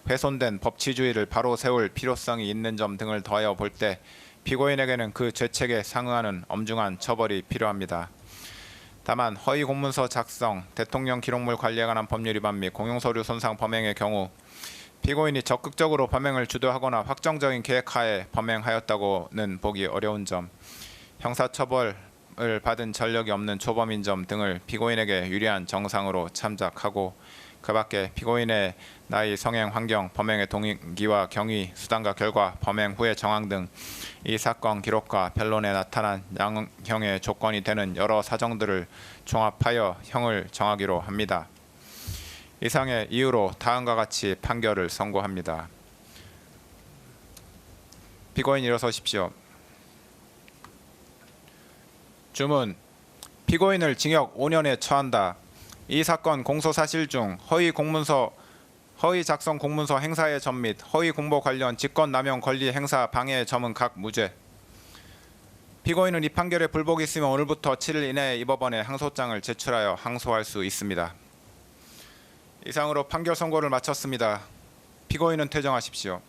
훼손된 법치주의를 바로 세울 필요성이 있는 점 등을 더하여 볼 때 피고인에게는 그 죄책에 상응하는 엄중한 처벌이 필요합니다. 다만 허위 공문서 작성, 대통령 기록물 관리에 관한 법률 위반 및 공용서류 손상 범행의 경우 피고인이 적극적으로 범행을 주도하거나 확정적인 계획하에 범행하였다고는 보기 어려운 점, 형사처벌을 받은 전력이 없는 초범인 점 등을 피고인에게 유리한 정상으로 참작하고 그 밖에 피고인의 나이, 성행, 환경, 범행의 동기와 경위, 수단과 결과, 범행 후의 정황 등 이 사건 기록과 변론에 나타난 양형의 조건이 되는 여러 사정들을 종합하여 형을 정하기로 합니다. 이상의 이유로 다음과 같이 판결을 선고합니다. 피고인 일어서십시오. 주문. 피고인을 징역 5년에 처한다. 이 사건 공소사실 중 허위 작성 공문서 행사의 점 및 허위 공보 관련 직권남용 권리 행사 방해의 점은 각 무죄. 피고인은 이 판결에 불복이 있으면 오늘부터 7일 이내에 이 법원에 항소장을 제출하여 항소할 수 있습니다. 이상으로 판결 선고를 마쳤습니다. 피고인은 퇴정하십시오.